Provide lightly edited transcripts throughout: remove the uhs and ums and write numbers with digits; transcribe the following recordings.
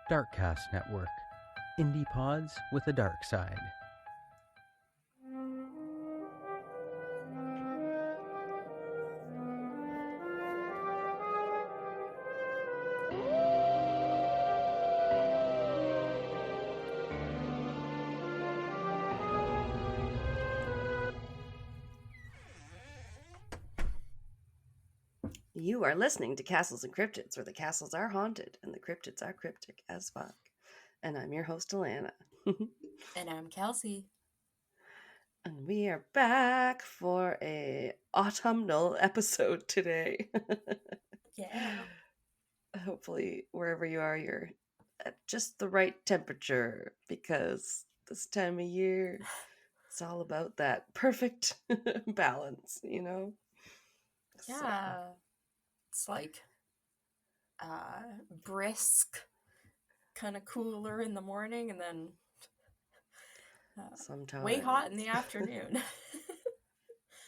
Darkcast Network. Indie pods with a dark side. You are listening to Castles and Cryptids, where the castles are haunted and the cryptids are cryptic as fuck. And I'm your host, Alana. And I'm Kelsey. And we are back for a autumnal episode today. Yeah. Hopefully, wherever you are, you're at just the right temperature, because this time of year, it's all about that perfect balance, you know? So, Yeah. It's like brisk, kind of cooler in the morning and then way hot in sometimes. the afternoon.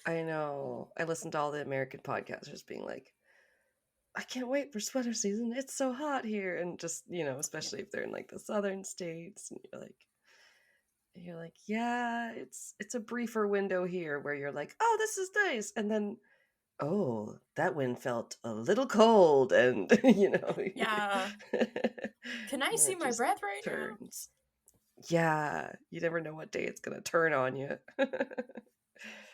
I know. I listen to all the American podcasters being like, I can't wait for sweater season. It's so hot here. And just, especially if they're in like the southern states, and you're like, yeah, it's a briefer window here where you're like, oh, this is nice. And then, oh, that wind felt a little cold, and Yeah. Can I and then see it my just breath right now? turns. Yeah, you never know what day it's gonna turn on you.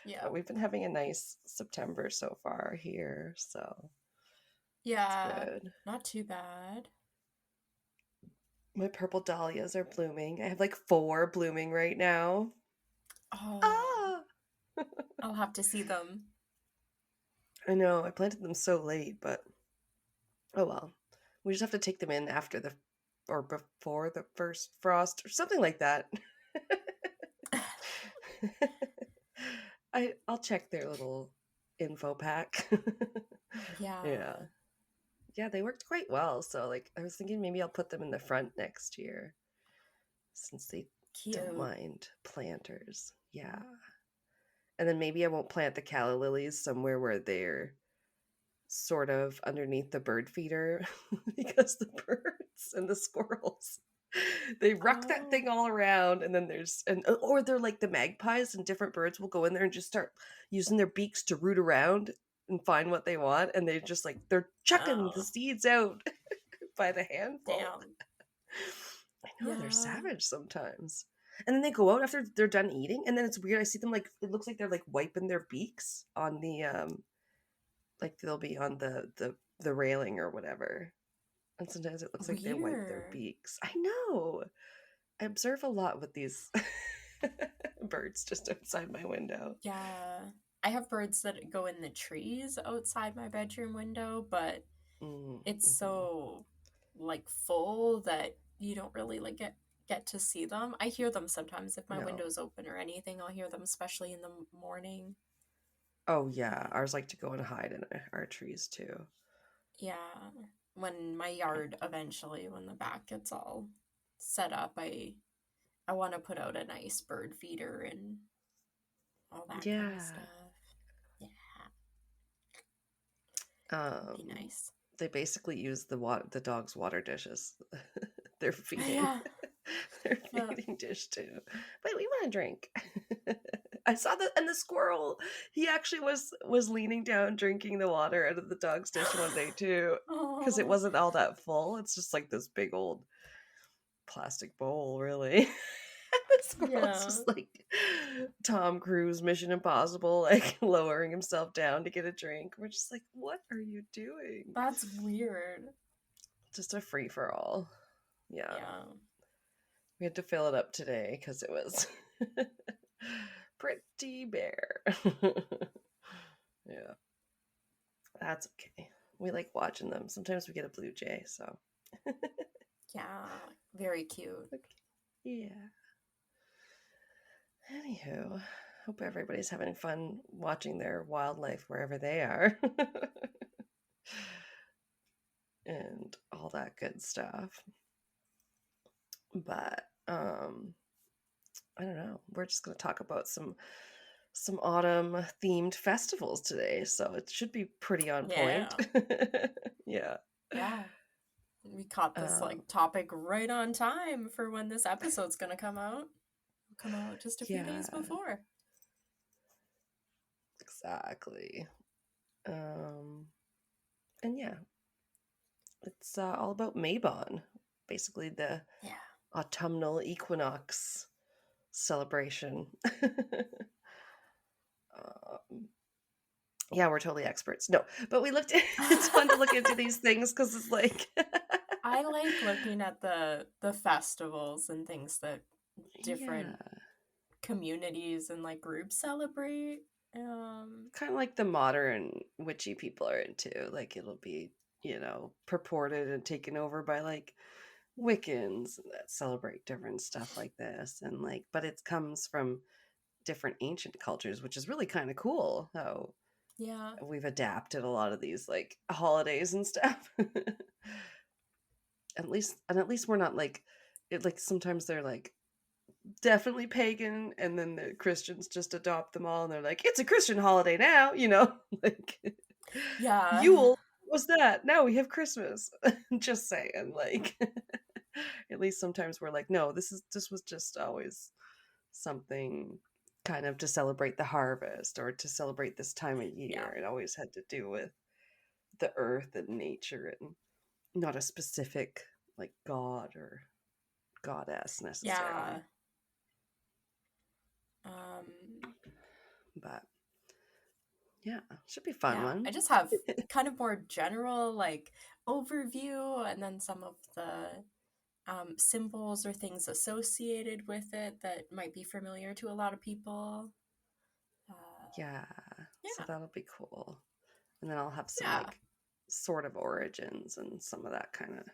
Yeah. But we've been having a nice September so far here, so it's Yeah. good. Not too bad. My purple dahlias are blooming. I have like 4 blooming right now. Oh, Ah! I'll have to see them. I know, I planted them so late, but oh well. We just have to take them in after or before the first frost or something like that. I'll check their little info pack. Yeah. Yeah. Yeah, they worked quite well. So like I was thinking maybe I'll put them in the front next year since they don't Cute. mind planters. Yeah. And then maybe I won't plant the calla lilies somewhere where they're sort of underneath the bird feeder because the birds and the squirrels, they ruck that Oh. thing all around, and then or they're like the magpies, and different birds will go in there and just start using their beaks to root around and find what they want, and they're chucking the Oh. seeds out by the handful. Damn. I know, they're Yeah. savage sometimes. And then they go out after they're done eating, and then it's weird. I see them like it looks like they're like wiping their beaks on the like they'll be on the railing or whatever. And sometimes it looks like they wipe their Weird. beaks. I know. I observe a lot with these birds just outside my window. Yeah. I have birds that go in the trees outside my bedroom window, but it's Mm-hmm. so like full that you don't really like get to see them. I hear them sometimes if my No. window's open or anything. I'll hear them especially in the morning. Oh yeah, Um, ours like to go and hide in our trees too. yeah. When my yard eventually when the back gets all set up, I want to put out a nice bird feeder and all that kind of Yeah. stuff. Yeah, it'd be Um, nice. they basically use the dog's water dishes. They're feeding. Yeah. They're Uh, feeding dish too. Wait, we want a drink. I saw that, and the squirrel. He actually was leaning down, drinking the water out of the dog's dish one day too, because it oh, wasn't all that full. It's just like this big old plastic bowl, really. The squirrel's yeah. just like Tom Cruise Mission Impossible, like lowering himself down to get a drink. We're just like, what are you doing? That's weird. Just a free for all. Yeah. Yeah. We had to fill it up today because it was pretty bare. Yeah. That's okay. We like watching them. Sometimes we get a blue jay, so Yeah. Very cute. okay. Yeah. Anywho, hope everybody's having fun watching their wildlife wherever they are. And all that good stuff. But I don't know. We're just going to talk about some autumn themed festivals today, so it should be pretty on point. Yeah. Yeah. Yeah. We caught this topic right on time for when this episode's gonna come out. It'll come out just a few days before. Exactly. And yeah, it's all about Mabon, basically the autumnal equinox celebration. Yeah, we're totally experts. No, but we looked. It's fun to look into these things because it's like I like looking at the festivals and things that different communities and like groups celebrate. Kind of like the modern witchy people are into. Like it'll be, purported and taken over by like Wiccans that celebrate different stuff like this, and like, but it comes from different ancient cultures, which is really kind of cool. How we've adapted a lot of these like holidays and stuff. At least we're not like it. Like sometimes they're like definitely pagan, and then the Christians just adopt them all, and they're like, it's a Christian holiday now, like Yule was that. Now we have Christmas. Just saying, like, at least sometimes we're like, no, this was just always something kind of to celebrate the harvest or to celebrate this time of year. It always had to do with the earth and nature and not a specific like god or goddess necessarily. But yeah, should be fun one. I just have kind of more general like overview, and then some of the symbols or things associated with it that might be familiar to a lot of people. So that'll be cool. And then I'll have some like sort of origins and some of that kind of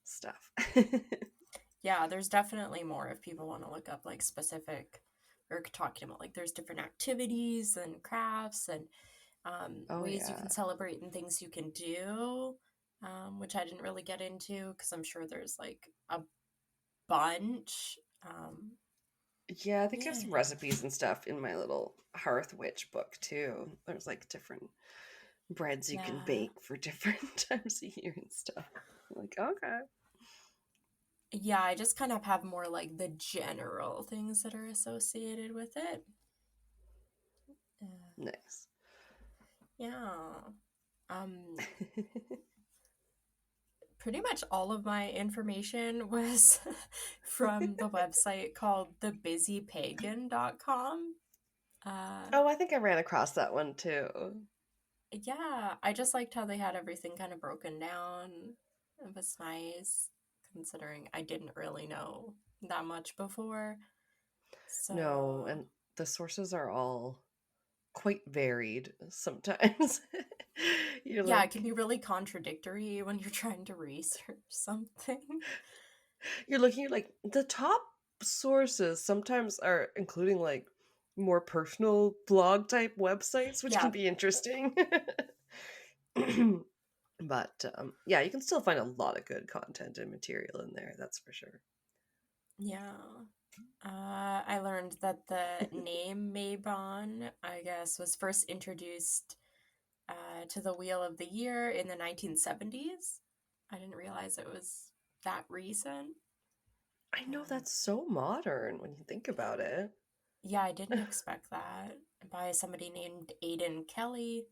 stuff. There's definitely more if people want to look up like specific, or talking about like there's different activities and crafts and ways you can celebrate and things you can do, which I didn't really get into because I'm sure there's like a bunch. I think I have some recipes and stuff in my little Hearth Witch book too. There's like different breads you can bake for different times of year and stuff. I'm like, okay. Yeah, I just kind of have more like the general things that are associated with it. Nice. Pretty much all of my information was from the website called thebusypagan.com. I think I ran across that one too. Yeah, I just liked how they had everything kind of broken down. It was nice, considering I didn't really know that much before. So... No, and the sources are all quite varied sometimes. It can be really contradictory when you're trying to research something. You're looking at like the top sources sometimes are including like more personal blog type websites, which can be interesting. But you can still find a lot of good content and material in there, that's for sure. I learned that the name Mabon, I guess, was first introduced to the Wheel of the Year in the 1970s. I didn't realize it was that recent. I know, that's so modern when you think about it. Yeah, I didn't expect that. By somebody named Aidan Kelly,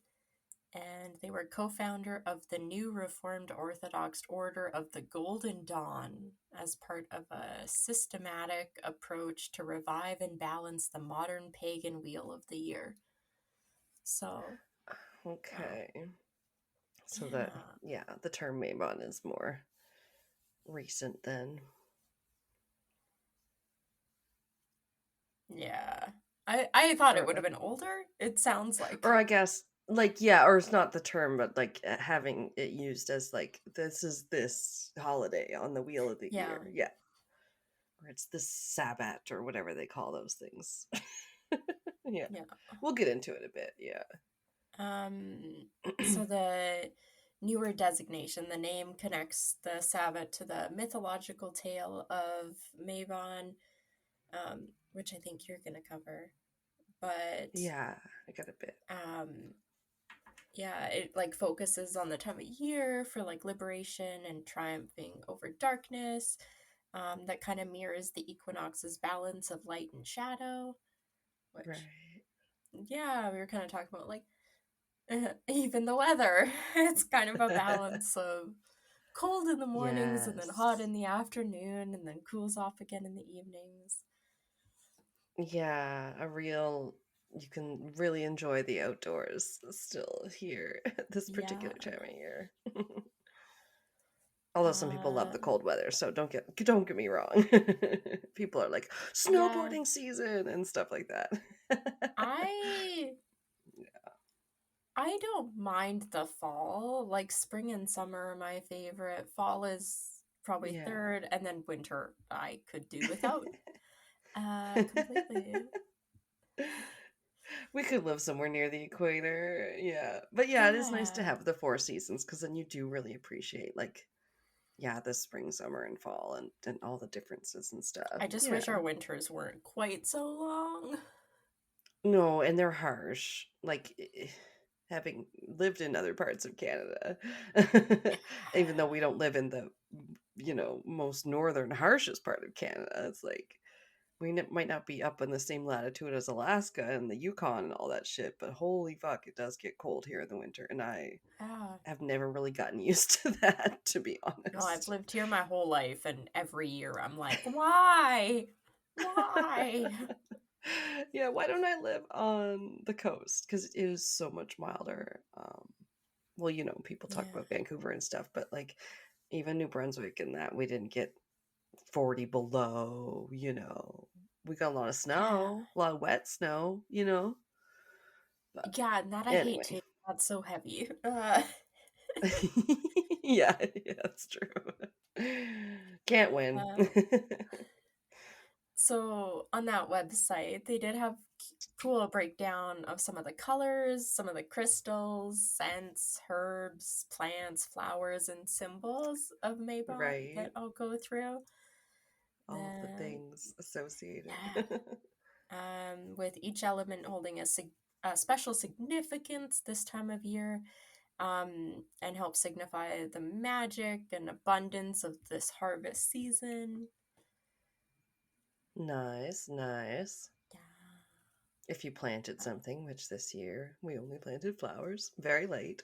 and they were co-founder of the New Reformed Orthodox Order of the Golden Dawn as part of a systematic approach to revive and balance the modern pagan Wheel of the Year. So... Okay. So the term Mabon is more recent then. Yeah. I thought it would have been older. It sounds like... Or I guess, like, or it's not the term, but like having it used as like, this is this holiday on the Wheel of the Year. Yeah. Or it's the Sabbat or whatever they call those things. Yeah. We'll get into it a bit, So the newer designation, the name connects the Sabbath to the mythological tale of Mabon, which I think you're going to cover. But yeah, I got a bit. Yeah, it like focuses on the time of year for like liberation and triumphing over darkness. That kind of mirrors the equinox's balance of light and shadow, which, Right. yeah, we were kind of talking about like even the weather. It's kind of a balance of cold in the mornings and then hot Yes. in the afternoon and then cools off again in the evenings. Yeah, you can really enjoy the outdoors still here at this Yeah. particular time of year. Although some people love Uh, the cold weather, so don't get me wrong. People are like yeah. snowboarding season and stuff like that. I I don't mind the fall. Like spring and summer are my favorite. Fall is probably Yeah. third, and then winter I could do without. Completely. We could live somewhere near the equator. Yeah. But yeah, it is nice to Yeah. have the four seasons because then you do really appreciate like yeah, the spring, summer, and fall and all the differences and stuff. I just wish Yeah. our winters weren't quite so long. No, and they're harsh. Like having lived in other parts of Canada, even though we don't live in the most northern harshest part of Canada, it's like might not be up in the same latitude as Alaska and the Yukon and all that shit, but holy fuck, it does get cold here in the winter, and I Yeah. have never really gotten used to that, to be No, I've honest. lived here my whole life, and every year I'm like, why? Why? Yeah, why don't I live on the coast? Because it is so much milder. Well, people talk Yeah. about Vancouver and stuff, but like even New Brunswick and that, we didn't get 40 below, We got a lot of Yeah. snow, a lot of wet snow, But Yeah, and that I hate anyway. too. That's so heavy. Yeah, yeah, that's true. Can't win. Uh, so on that website, they did have cool breakdown of some of the colors, some of the crystals, scents, herbs, plants, flowers, and symbols of Mabon Right. that I'll go through. All the Then, things associated. yeah, with each element holding a special significance this time of year, and help signify the magic and abundance of this harvest season. Nice, nice. Yeah. If you planted something, which this year we only planted flowers, very late.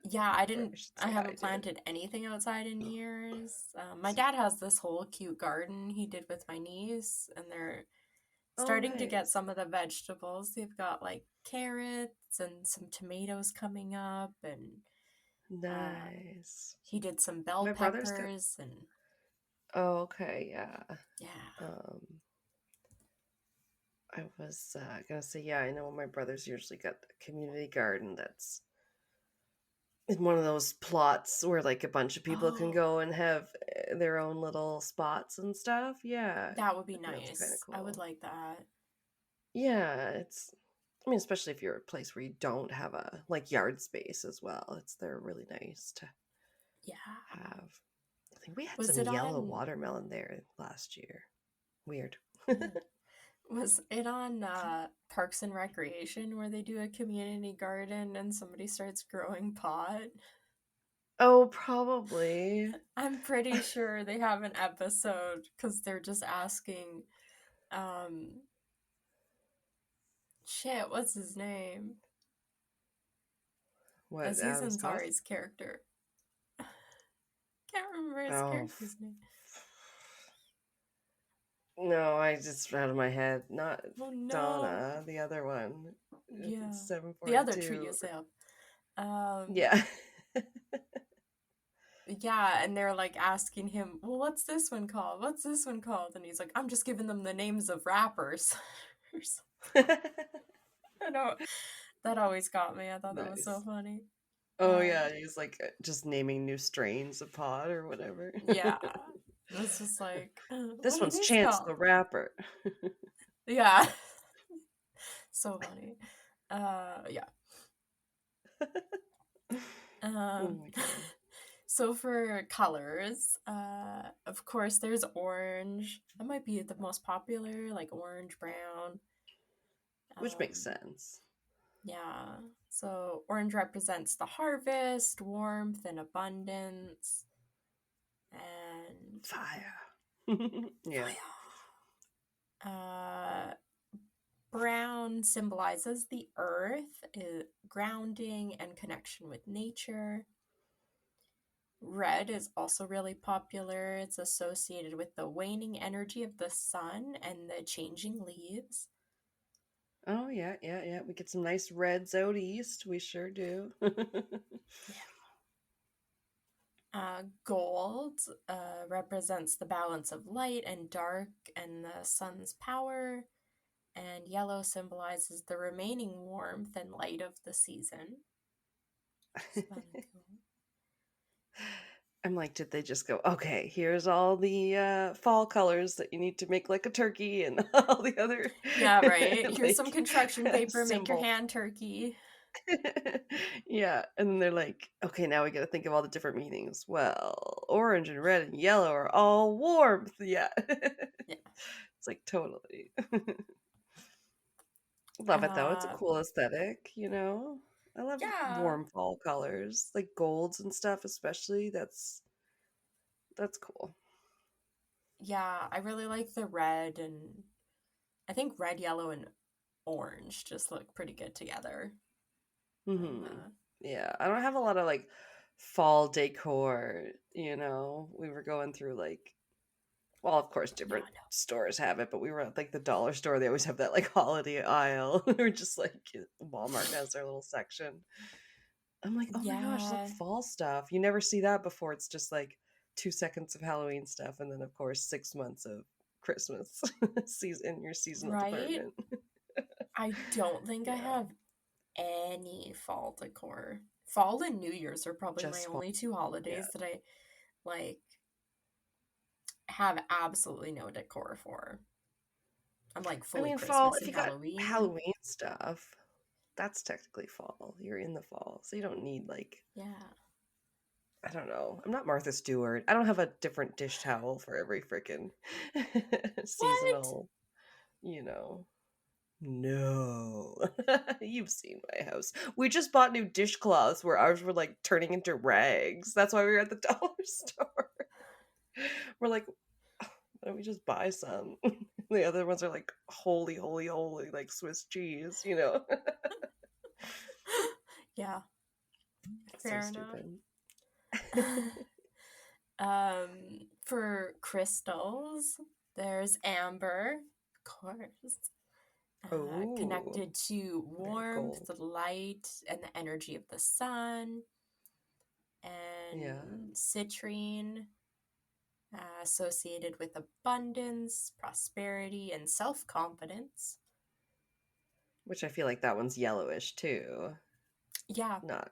Yeah, I Or didn't. I should I say I haven't did. planted anything outside in years. My dad has this whole cute garden he did with my niece, and they're Oh, starting to get nice. some of the vegetables. They've got like carrots and some tomatoes coming up, and uh, Nice. he did some bell My brother's got. peppers, and Oh, okay, yeah. yeah, Um, I was gonna say, yeah, I know my brother's usually got a community garden that's in one of those plots where like a bunch of people can oh, go and have their own little spots and stuff. Yeah, that would be I think that's kind of nice. I would cool. like that. Yeah, I mean, especially if you're a place where you don't have a like yard space as well. They're really nice to Yeah. have. I think we had Was some it yellow on? watermelon there last year. Weird. Yeah. Was it on Parks and Recreation where they do a community garden and somebody starts growing pot? Oh, probably. I'm pretty sure they have an episode because they're just asking, um, shit, what's his name? What, Aziz Adam's cost? Ansari's character. Can't remember his Oh, character's name. no, I just out of my head. Not Oh no. Donna, the other one. Yeah. It's The other treat 742. yourself. Um, Yeah. yeah, and they're like asking him, well, what's this one called? What's this one called? And he's like, I'm just giving them the names of rappers. I know. That always got me. I thought that was so Nice. funny. Oh Uh, yeah, he's like just naming new strains of pot or whatever. yeah. It's just like, This what are one's these Chance called? the Rapper. Yeah. So funny. Yeah. Oh Um, my god. so for colors, of course, there's orange. That might be the most popular, like orange, brown. Which makes Um, sense. Yeah. So orange represents the harvest, warmth, and abundance. And Fire. Yeah. fire. Brown symbolizes the earth, grounding and connection with nature. Red is also really popular. It's associated with the waning energy of the sun and the changing leaves. Oh, yeah. We get some nice reds out east. We sure do. Gold represents the balance of light and dark and the sun's power. And yellow symbolizes the remaining warmth and light of the season. I'm like, did they just go, okay, here's all the fall colors that you need to make like a turkey and all the other Yeah, right. Here's like, some construction paper, make your symbols. hand turkey. Yeah, and then they're like, okay, now we got to think of all the different meanings. Well, orange and red and yellow are all warmth. Yeah. Yeah. It's like totally. Love it though. It's a cool aesthetic, you know. I love Yeah. warm fall colors, like golds and stuff especially. That's cool. Yeah, I really like the red, and I think red, yellow, and orange just look pretty good together. Hmm. Yeah, I don't have a lot of like fall decor, you know. We were going through like, well, of course, different stores have it, but we were at like the dollar store. They always have that like holiday aisle. We're just like, Walmart has their little section. I'm like, oh my gosh, look, Yeah, fall stuff. You never see that before. It's just like 2 seconds of Halloween stuff, and then of course 6 months of Christmas season in your seasonal right? department. I don't think I Yeah, have any fall decor. Fall and New Year's are probably my just fall. only two Yeah. holidays that I like have absolutely no decor for. I'm like I fully mean, fall, Christmas if and you got Halloween. Halloween stuff, that's technically fall. You're in the fall. So you don't need like, Yeah. I don't know. I'm not Martha Stewart. I don't have a different dish towel for every freaking What? seasonal, you know. No. You've seen my house. We just bought new dishcloths where ours were like turning into rags. That's why we were at the dollar store. We're like, why don't we just buy some? The other ones are like, holy, holy, holy, like Swiss cheese, you know? Yeah, So fair enough. stupid. For crystals, there's amber, of course, Oh, connected to very warmth, gold. the light, and the energy of the sun. Yeah. And citrine, associated with abundance, prosperity, and self confidence. Which I feel like that one's yellowish too. Yeah, Not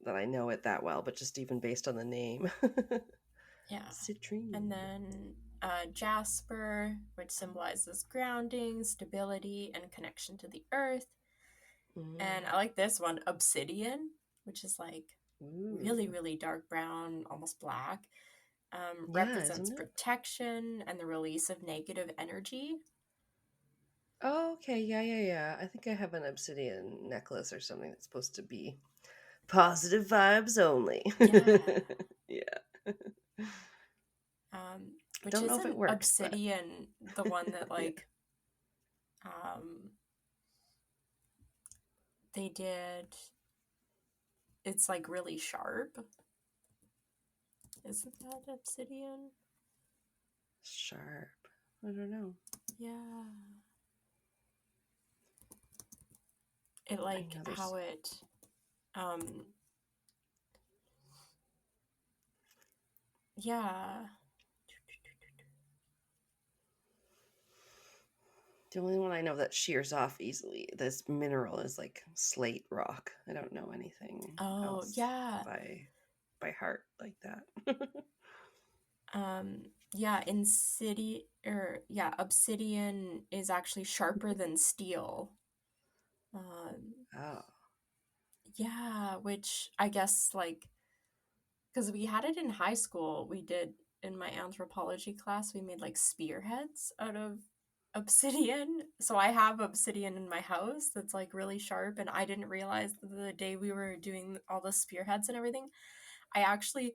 that I know it that well, but just even based on the name. yeah. And Citrine. then jasper, which symbolizes grounding, stability, and connection to the earth. And I like this one, obsidian, which is like really, Ooh. really dark brown, almost black. Yeah, Represents isn't it? protection and the release of negative energy. Oh, okay, yeah. I think I have an obsidian necklace or something that's supposed to be positive vibes only. Yeah. Yeah. Which Don't know if it isn't works, but obsidian the one that yeah. like um they did, it's like really sharp. Isn't that obsidian? Sharp. I don't know. Yeah. It I like know how there's. it um yeah. The only one I know that shears off easily, this mineral, is like slate rock. I don't know anything Oh, else yeah. by heart like that. Um yeah, in city or yeah, obsidian is actually sharper than steel. Um Oh. yeah, which I guess like because we had it in high school, we did in my anthropology class, we made like spearheads out of obsidian. So I have obsidian in my house that's like really sharp, and I didn't realize the day we were doing all the spearheads and everything, I actually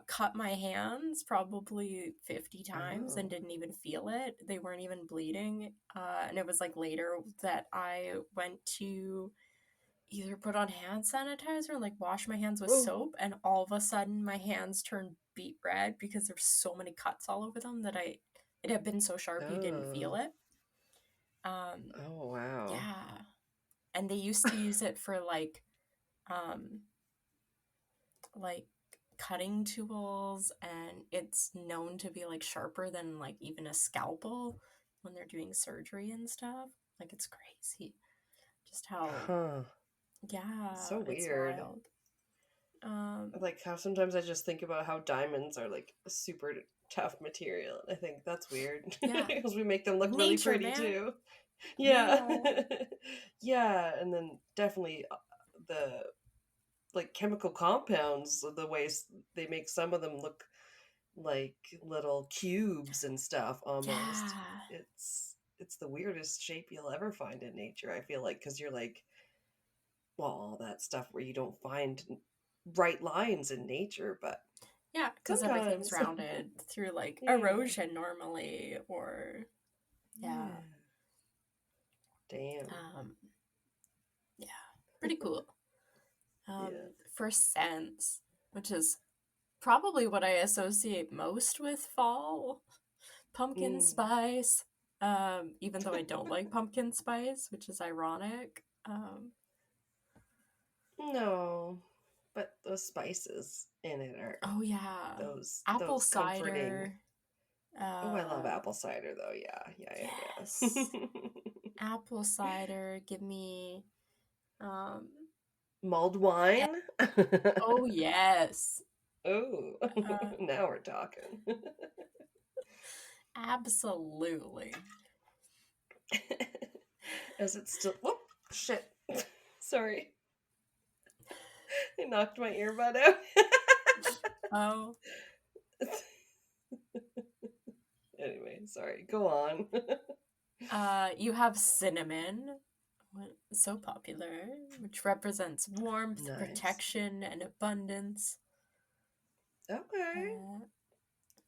cut my hands probably 50 times and Oh. didn't even feel it. They weren't even bleeding. And it was like later that I went to either put on hand sanitizer or like wash my hands with Oh. soap, and all of a sudden my hands turned beet red because there's so many cuts all over them that it had been so sharp you didn't feel it. Oh, wow. Yeah. And they used to use it for like cutting tools, and it's known to be like sharper than like even a scalpel when they're doing surgery and stuff. Like, it's crazy just how So it's weird. wild. Like how sometimes I just think about how diamonds are like a super tough material. I think that's weird. Yeah. Because we make them look Nature, really pretty man. too. Yeah. Yeah. Yeah, and then definitely the like chemical compounds, the ways they make some of them look like little cubes and stuff almost. Yeah. It's the weirdest shape you'll ever find in nature, I feel like, because you're like, well, all that stuff where you don't find right lines in nature, but Yeah, because everything's sometimes. rounded through like Yeah. erosion normally, or yeah. Damn. Yeah, pretty cool. Yeah. For scents, which is probably what I associate most with fall, pumpkin spice. Even though I don't like pumpkin spice, which is ironic. No, but those spices in it are Oh yeah, those apple comforting. cider. Oh, I love apple cider though. Yeah. Yes. Apple cider. Give me mulled wine. oh yes. Oh, now we're talking. Absolutely. As it's still. Whoop! Shit. Sorry. I knocked my earbud out. Oh. Anyway, sorry. Go on. You have cinnamon, so popular, which represents warmth, Nice. protection, and abundance. Okay.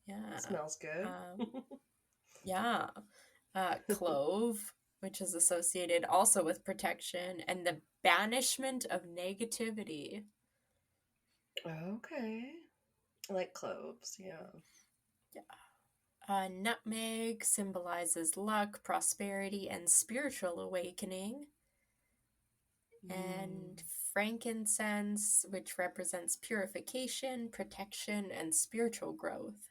Yeah. Smells good. Yeah. Clove, which is associated also with protection and the banishment of negativity. Okay. I like cloves, yeah. Nutmeg symbolizes luck, prosperity, and spiritual awakening. And frankincense, which represents purification, protection, and spiritual growth.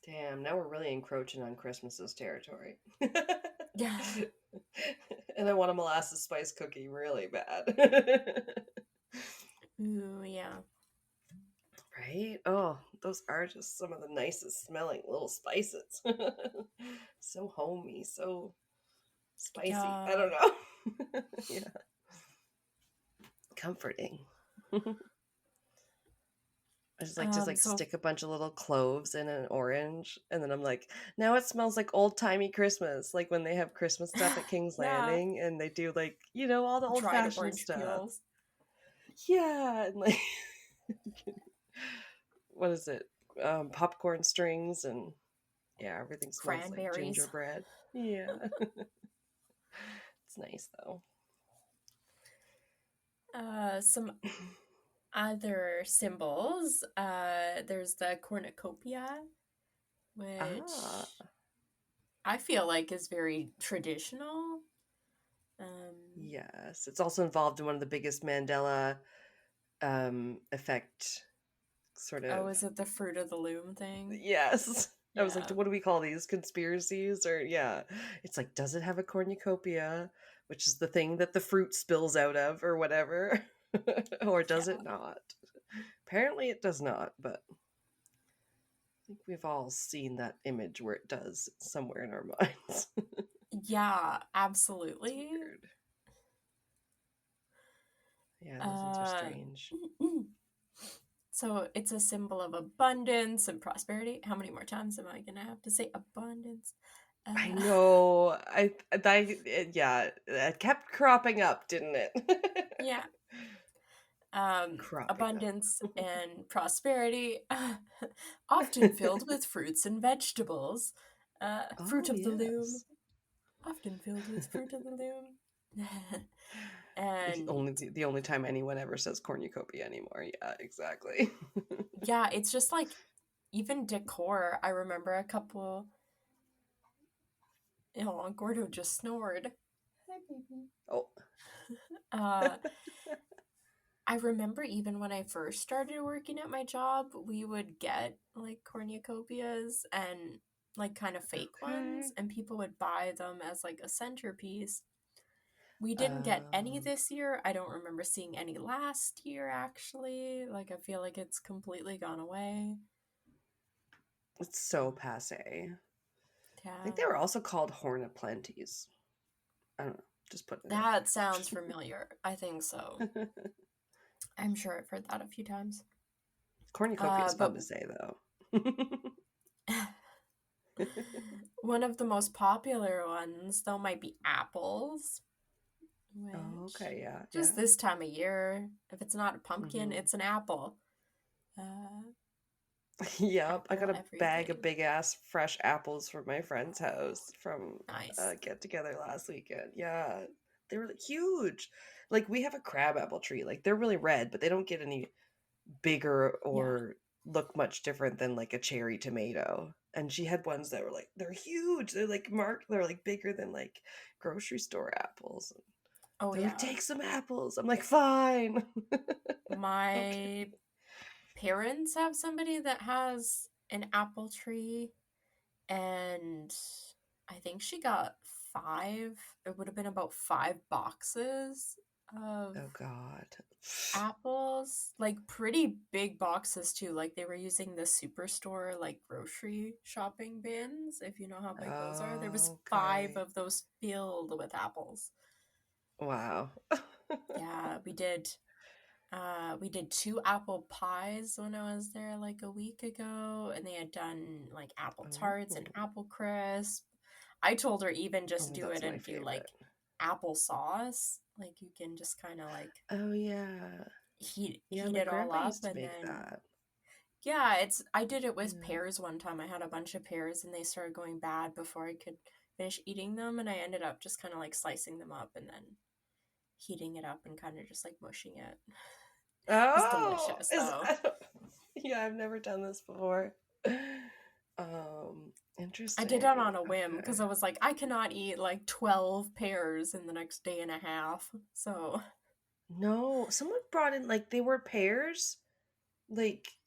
Damn, now we're really encroaching on Christmas's territory. Yeah. And I want a molasses spice cookie really bad. Ooh, yeah. Right? Oh, those are just some of the nicest smelling little spices. So homey, so spicy. Yeah. I don't know. Yeah. Comforting. I just like to stick a bunch of little cloves in an orange, and then I'm like, now it smells like old timey Christmas, like when they have Christmas stuff at King's Landing, and they do like all the old fashioned stuff. Peels. Yeah, and like what is it? Popcorn strings, and everything smells like gingerbread. Yeah, it's nice though. Some other symbols. There's the cornucopia, which I feel like is very traditional. Yes, it's also involved in one of the biggest Mandela effect sort of. Oh, is it the fruit of the loom thing? Yes. Yeah. I was like, what do we call these? Conspiracies? Or it's like, does it have a cornucopia, which is the thing that the fruit spills out of or whatever? Or does it not? Apparently it does not, but I think we've all seen that image where it does somewhere in our minds. Yeah, absolutely. Yeah, those ones are strange. So it's a symbol of abundance and prosperity. How many more times am I going to have to say abundance? I Uh, know. Yeah, it kept cropping up, didn't it? yeah. Cropping up. Abundance and prosperity, often filled with fruits and vegetables. Fruit Oh, of the loom, yes. often filled with fruit of the loom. The And only the only time anyone ever says cornucopia anymore. Yeah, exactly. yeah, it's just like even decor. I remember a couple. Oh, Gordo just snored. Hi, baby. Oh. Uh, I remember even when I first started working at my job, we would get like cornucopias and like kind of fake Okay. ones, and people would buy them as like a centerpiece. We didn't get any Um, this year. I don't remember seeing any last year, actually. Like, I feel like it's completely gone away. it's so passe. I think Yeah. they were also called hornaplenties. I don't know. Just putting it out That sounds familiar. I think so. there. I'm sure I've heard that a few times. Cornucopia is fun But to say, though. one of the most popular ones, though, might be apples, Oh, which okay. Yeah. just Yeah. this time of year, if it's not a pumpkin, Hmm. it's an apple. Uh, Yep. I got apple a bag of everything. big ass fresh apples from my friend's house from Nice. a get together last weekend. Yeah. They were like, huge. Like we have a crab apple tree. Like they're really red, but they don't get any bigger Yeah. or look much different than like a cherry tomato. And she had ones that were like they're huge. They're like they're like bigger than like grocery store apples. Oh, They're like, yeah. take some apples. I'm like, fine. Okay. My parents have somebody that has an apple tree, and I think she got five. It would have been about 5 boxes of Oh God. apples, like pretty big boxes too. Like they were using the superstore, like grocery shopping bins, if you know how big those are. There was five Okay. of those filled with apples. Wow. Yeah, we did 2 apple pies when I was there like a week ago, and they had done like apple tarts and Oh, apple crisp. I told her even just oh, do that's it my and do favorite. like applesauce. Like you can just kind of like Oh yeah. heat Yeah, heat my it all grandpa up, used to and make then that. yeah, I did it with Yeah. pears one time. I had a bunch of pears and they started going bad before I could finish eating them, and I ended up just kind of like slicing them up and then heating it up and kind of just like mushing it. It's Oh, delicious is though. I don't, yeah, I've never done this before. I did that Interesting. on a whim Okay. because I was like, I cannot eat like 12 pears in the next day and a half. So, No, someone brought in like they were pears, like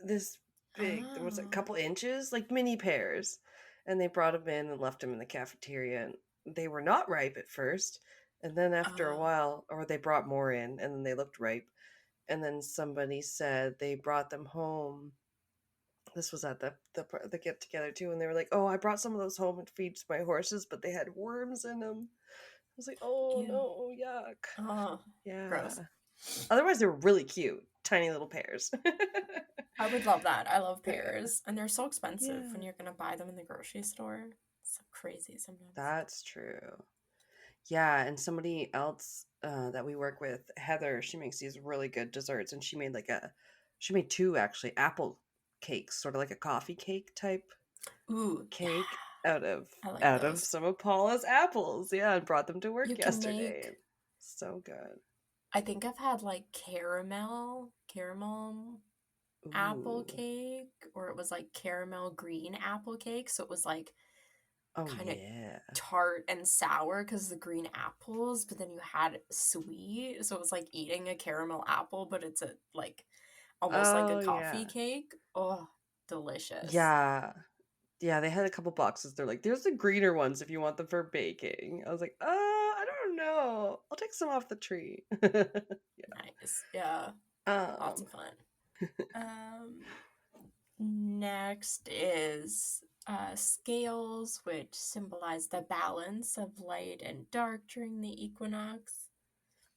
this big. There was a oh, couple inches, like mini pears, and they brought them in and left them in the cafeteria. And they were not ripe at first, and then after a uh, while, or they brought more in, and then they looked ripe. And then somebody said they brought them home. This was at the get together too, and they were like, "Oh, I brought some of those home and feed to my horses, but they had worms in them." I was like, "Oh ew. no, yuck!" Oh, gross. Yeah. Otherwise, they were really cute, tiny little pears. I would love that. I love Yeah. pears, and they're so expensive when Yeah. you're gonna buy them in the grocery store. It's so crazy sometimes. That's true. Yeah, and somebody else that we work with, Heather, she makes these really good desserts, and she made two actually apple cakes, sort of like a coffee cake type Ooh, yeah, cake I like out of those. some of Paula's apples. Yeah, and brought them to You work can yesterday. make. So good. I think I've had like caramel apple Ooh. cake, or it was like caramel green apple cake. So it was like Oh kind of yeah. tart and sour because the green apples, but then you had sweet. So it was like eating a caramel apple, but it's a like almost like a Oh coffee yeah. cake. Oh, delicious. Yeah. Yeah, they had a couple boxes. They're like, there's the greener ones if you want them for baking. I was like, I don't know. I'll take some off the tree. Nice. Yeah. Lots Um, of fun. Um, Next is scales, which symbolize the balance of light and dark during the equinox.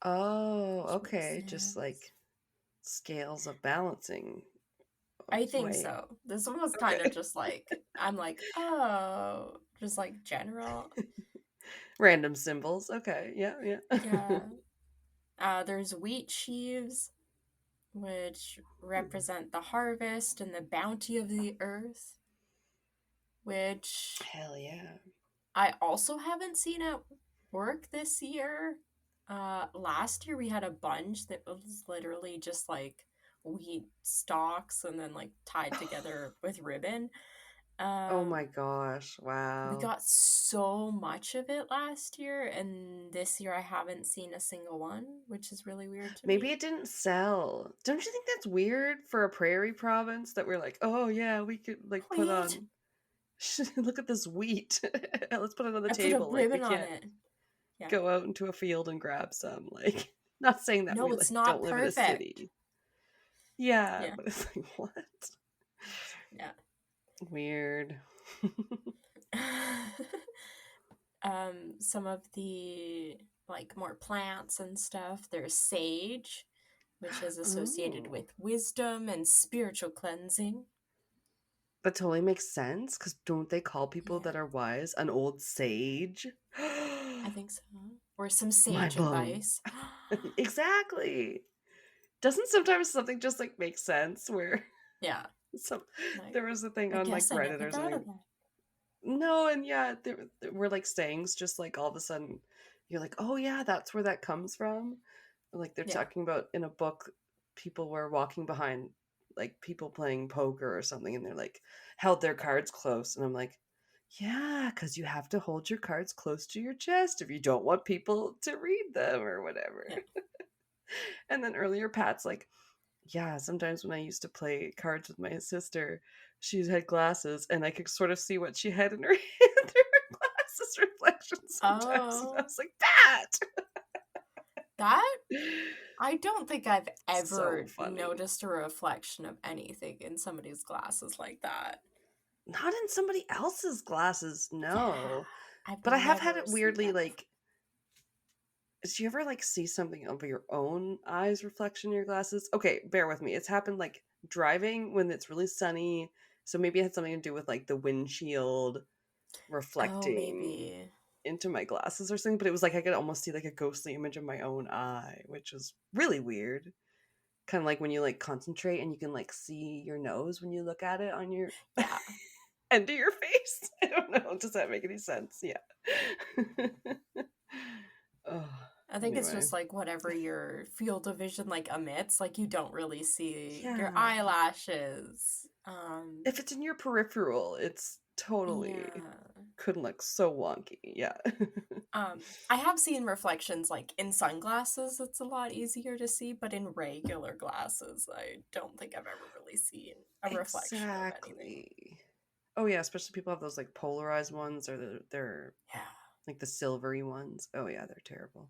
oh, Which makes okay. Just sense. like scales of balancing I think Wait. so. This one was kind of Okay. just like, I'm like, oh, just like general. Random symbols. Okay. Yeah. Yeah. Yeah. There's wheat sheaves, which represent the harvest and the bounty of the earth, which Hell yeah. I also haven't seen at work this year. Last year we had a bunch that was literally just like wheat stalks and then like tied together with ribbon. Oh Um, my gosh. we Wow. got so much of it last year, and this year I haven't seen a single one, which is really weird to Maybe me. it didn't sell. Don't you think that's weird for a prairie province that we're like, oh yeah, we could like put Wheat! on look at this wheat. Let's put it on the I put a table. Like we ribbon on can't it. Yeah. go out into a field and grab some. Like not saying that No, we it's like not don't live in a perfect. city. Yeah, Yeah. but it's like what? Yeah. Weird. Some of the like more plants and stuff. There's sage, which is associated Oh. with wisdom and spiritual cleansing. That totally makes sense because don't they call people Yeah, that are wise an old sage? I think so. Or some Mind sage blown. advice. Exactly. Doesn't sometimes something just like make sense where Yeah, some like there was a thing I on like guess I Reddit never or thought of something. that. No, and yeah, there were like sayings just like all of a sudden you're like, oh yeah, that's where that comes from. Like they're Yeah. talking about in a book, people were walking behind like people playing poker or something, and they're like held their cards close, and I'm like, yeah, because you have to hold your cards close to your chest if you don't want people to read them or whatever. Yeah. And then earlier, Pat's like, yeah, sometimes when I used to play cards with my sister, she had glasses and I could sort of see what she had in her hand through her glasses reflection sometimes. And I Oh, was like, Pat! that I don't think I've So ever funny. noticed a reflection of anything in somebody's glasses like that. Not in somebody else's glasses, Yeah, no. I've But I have had never it seen weirdly that before. like, did you ever like see something of your own eyes reflection in your glasses? Okay, bear with me. It's happened like driving when it's really sunny. So maybe it had something to do with like the windshield Oh, reflecting maybe. into my glasses or something, but it was like I could almost see like a ghostly image of my own eye, which was really weird. Kind of like when you like concentrate and you can like see your nose when you look at it on your Yeah. end of your face. I don't know. Does that make any sense? Yeah. Oh, I think it's anyway. just like whatever your field of vision like emits, like you don't really see your Yeah. eyelashes. If it's in your peripheral, it's totally Yeah. could look so wonky. Yeah. I have seen reflections like in sunglasses, it's a lot easier to see, but in regular glasses, I don't think I've ever really seen a reflection of anything. Exactly. Oh yeah, especially people have those like polarized ones or they're Yeah. like the silvery ones. Oh yeah, they're terrible.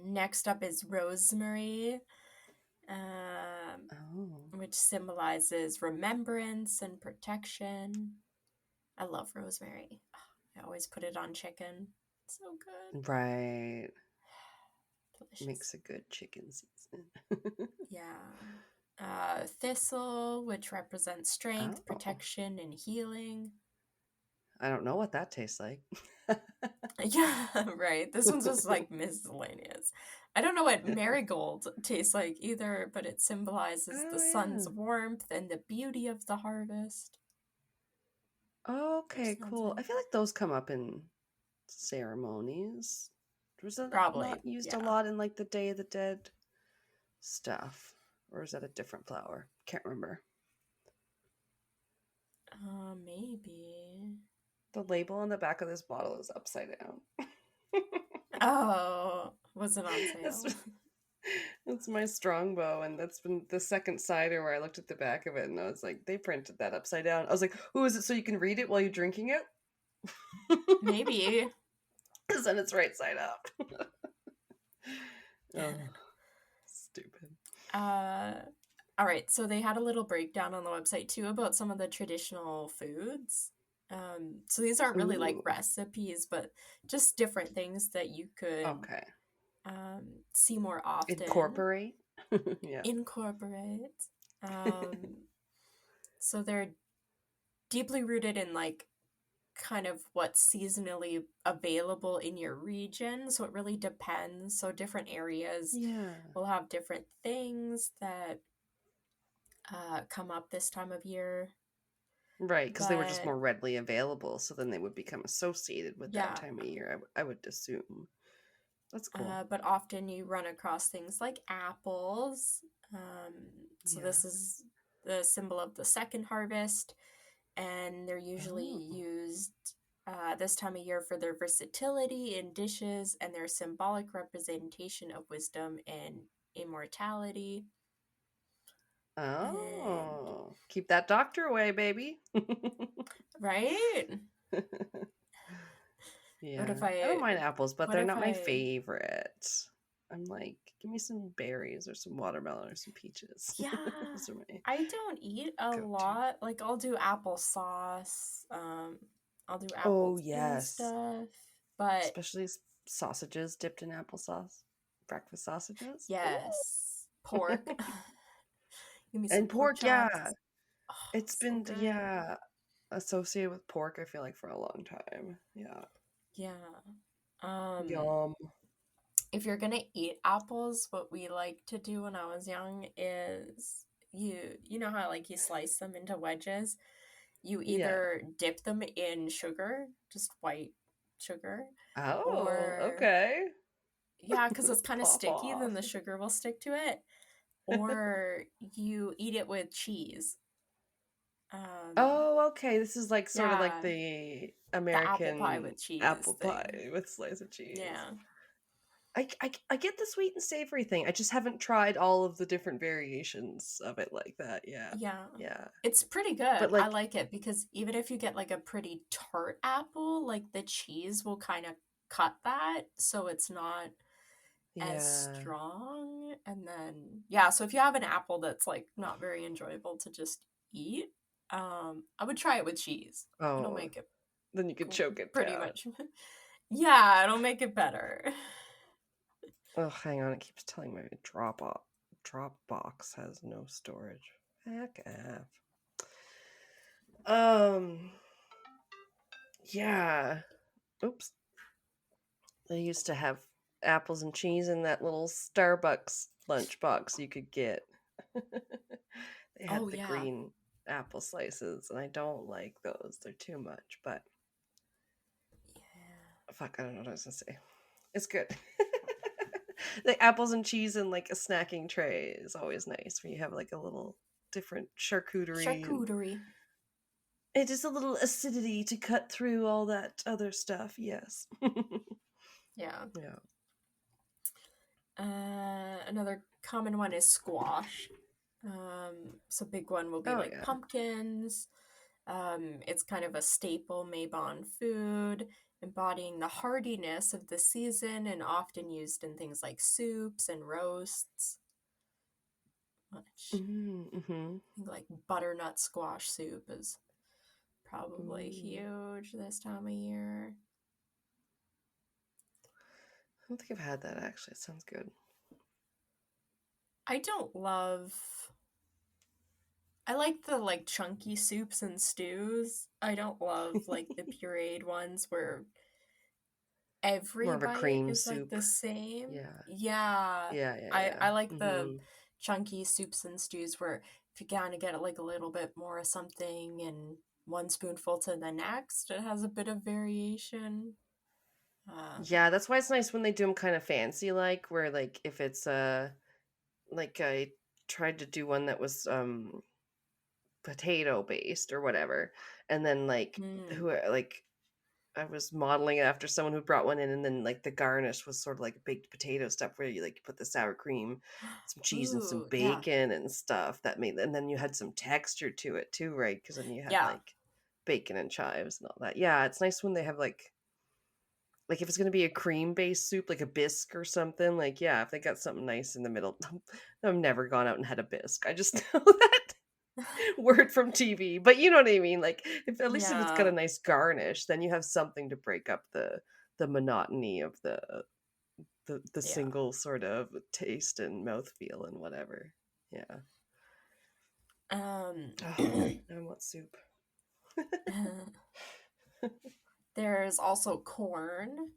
Next up is rosemary, um, Oh. which symbolizes remembrance and protection. I love rosemary. I always put it on chicken. It's so good. Right. Delicious. Makes a good chicken season. Yeah. Thistle, which represents strength, Oh. protection, and healing. I don't know what that tastes like. Yeah, right. This one's just like miscellaneous. I don't know what marigold tastes like either, but it symbolizes the sun's Oh warmth and the beauty of the harvest, yeah. which Okay, sounds cool. I feel nice. like those come up in ceremonies. Was it Probably, not used a yeah. lot in like the Day of the Dead stuff? Or is that a different flower? Can't remember. Maybe. The label on the back of this bottle is upside down. Oh, was it on that's, sale? that's my strongbow, and that's been the second cider where I looked at the back of it and I was like, they printed that upside down. I was like, oh, is it so you can read it while you're drinking it? Maybe. Because then it's right side up. Oh, stupid. Uh, all right, so they had a little breakdown on the website too about some of the traditional foods. So these aren't really like Ooh, recipes, but just different things that you could okay. see more often, Incorporate. Yeah. incorporate. So they're deeply rooted in like kind of what's seasonally available in your region. So it really depends. So different areas Yeah. will have different things that come up this time of year. Right, because they were just But more readily available, so then they would become associated with that yeah, time of year, I would assume. That's cool. but often you run across things like apples. Um, so Yeah. this is the symbol of the second harvest, and they're usually Oh. used this time of year for their versatility in dishes and their symbolic representation of wisdom and immortality. And Oh. Keep that doctor away, baby. right? What Yeah. if I don't I mind apples, but what they're if not my I favorite. I'm like, give me some berries or some watermelon or some peaches. yeah, Those are my I don't eat a go-to. lot. Like I'll do applesauce. I'll do apple Oh, tea yes. stuff. But Especially sausages dipped in applesauce. Breakfast sausages. yes, pork. Give me some And pork pork, yeah. chops. Oh, It's so been, good. yeah, associated with pork, I feel like, for a long time. Yeah. Yeah. Um, Yum. if you're gonna eat apples, what we like to do when I was young is you know how like you slice them into wedges? You Yeah. either dip them in sugar, just white sugar, Oh, or okay. yeah, because it's kind of Pop sticky, off. then the sugar will stick to it, or you eat it with cheese. Um, Oh, okay. This is like sort of like yeah, the the apple pie American with cheese apple thing. pie with slice of cheese. Yeah, I get the sweet and savory thing. I just haven't tried all of the different variations of it like that. Yeah. yeah. Yeah. It's pretty good. But I like, like it because even if you get like a pretty tart apple, like the cheese will kind of cut that so it's not as yeah. strong. And then, yeah, so if you have an apple that's like not very enjoyable to just eat, I would try it with cheese. It'll Oh, make it then you could choke it pretty down. much. Yeah, it'll make it better. Oh, hang on. It keeps telling me drop box has no storage. Heck off. Um, yeah. Oops. They used to have apples and cheese in that little Starbucks lunchbox you could get. They had Oh, the yeah. green apple slices, and I don't like those. They're too much, but Yeah. fuck, I don't know what I was gonna say. It's good. The apples and cheese in like a snacking tray is always nice where you have like a little different charcuterie and Charcuterie. it is a little acidity to cut through all that other stuff. Yes. Yeah. Yeah. Another common one is squash. So big one will be Oh like yeah. pumpkins. It's kind of a staple Mabon food, embodying the hardiness of the season and often used in things like soups and roasts. Which Mm-hmm. I think like butternut squash soup is probably Ooh. huge this time of year. I don't think I've had that actually. It sounds good. I don't love I like the like chunky soups and stews. I don't love like the pureed ones where every More of a bite cream is like soup. the same. Yeah. Yeah. Yeah, yeah, I yeah. like the Mm-hmm. chunky soups and stews where if you kind of get like a little bit more of something and one spoonful to the next, it has a bit of variation. Yeah, that's why it's nice when they do them kind of fancy like where like if it's like I tried to do one that was potato based or whatever and then like mm, who like I was modeling it after someone who brought one in, and then like the garnish was sort of like baked potato stuff where you like put the sour cream, some cheese, and some ooh, yeah. bacon and stuff that made, and then you had some texture to it too, right? Because then you had Yeah. like bacon and chives and all that. Yeah, it's nice when they have like if it's gonna be a cream based soup, like a bisque or something. Like yeah, if they got something nice in the middle, I've never gone out and had a bisque. I just know that word from TV, but you know what I mean. Like, if at least if it's got a Yeah. nice garnish, then you have something to break up the monotony of the Yeah. single sort of taste and mouthfeel and whatever. Yeah. Oh, I want soup. There's also corn.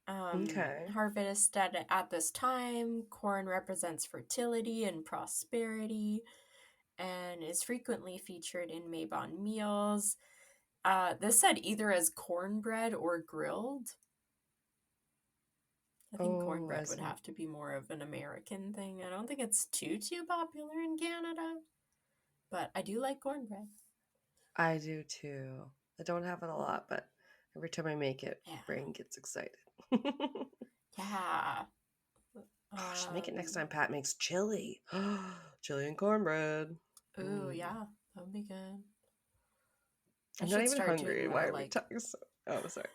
Okay. Harvested at this time, corn represents fertility and prosperity and is frequently featured in Mabon meals. This said either as cornbread or grilled. I think Oh, cornbread would have to be more of an American thing. I don't think it's too popular in Canada, but I do like cornbread. I do too. I don't have it a lot, but every time I make it, brain gets excited. Yeah. Oh, should make it next time Pat makes chili. Chili and cornbread. Ooh, yeah. That would be good. I'm not even hungry. Why are we talking so... Oh, sorry.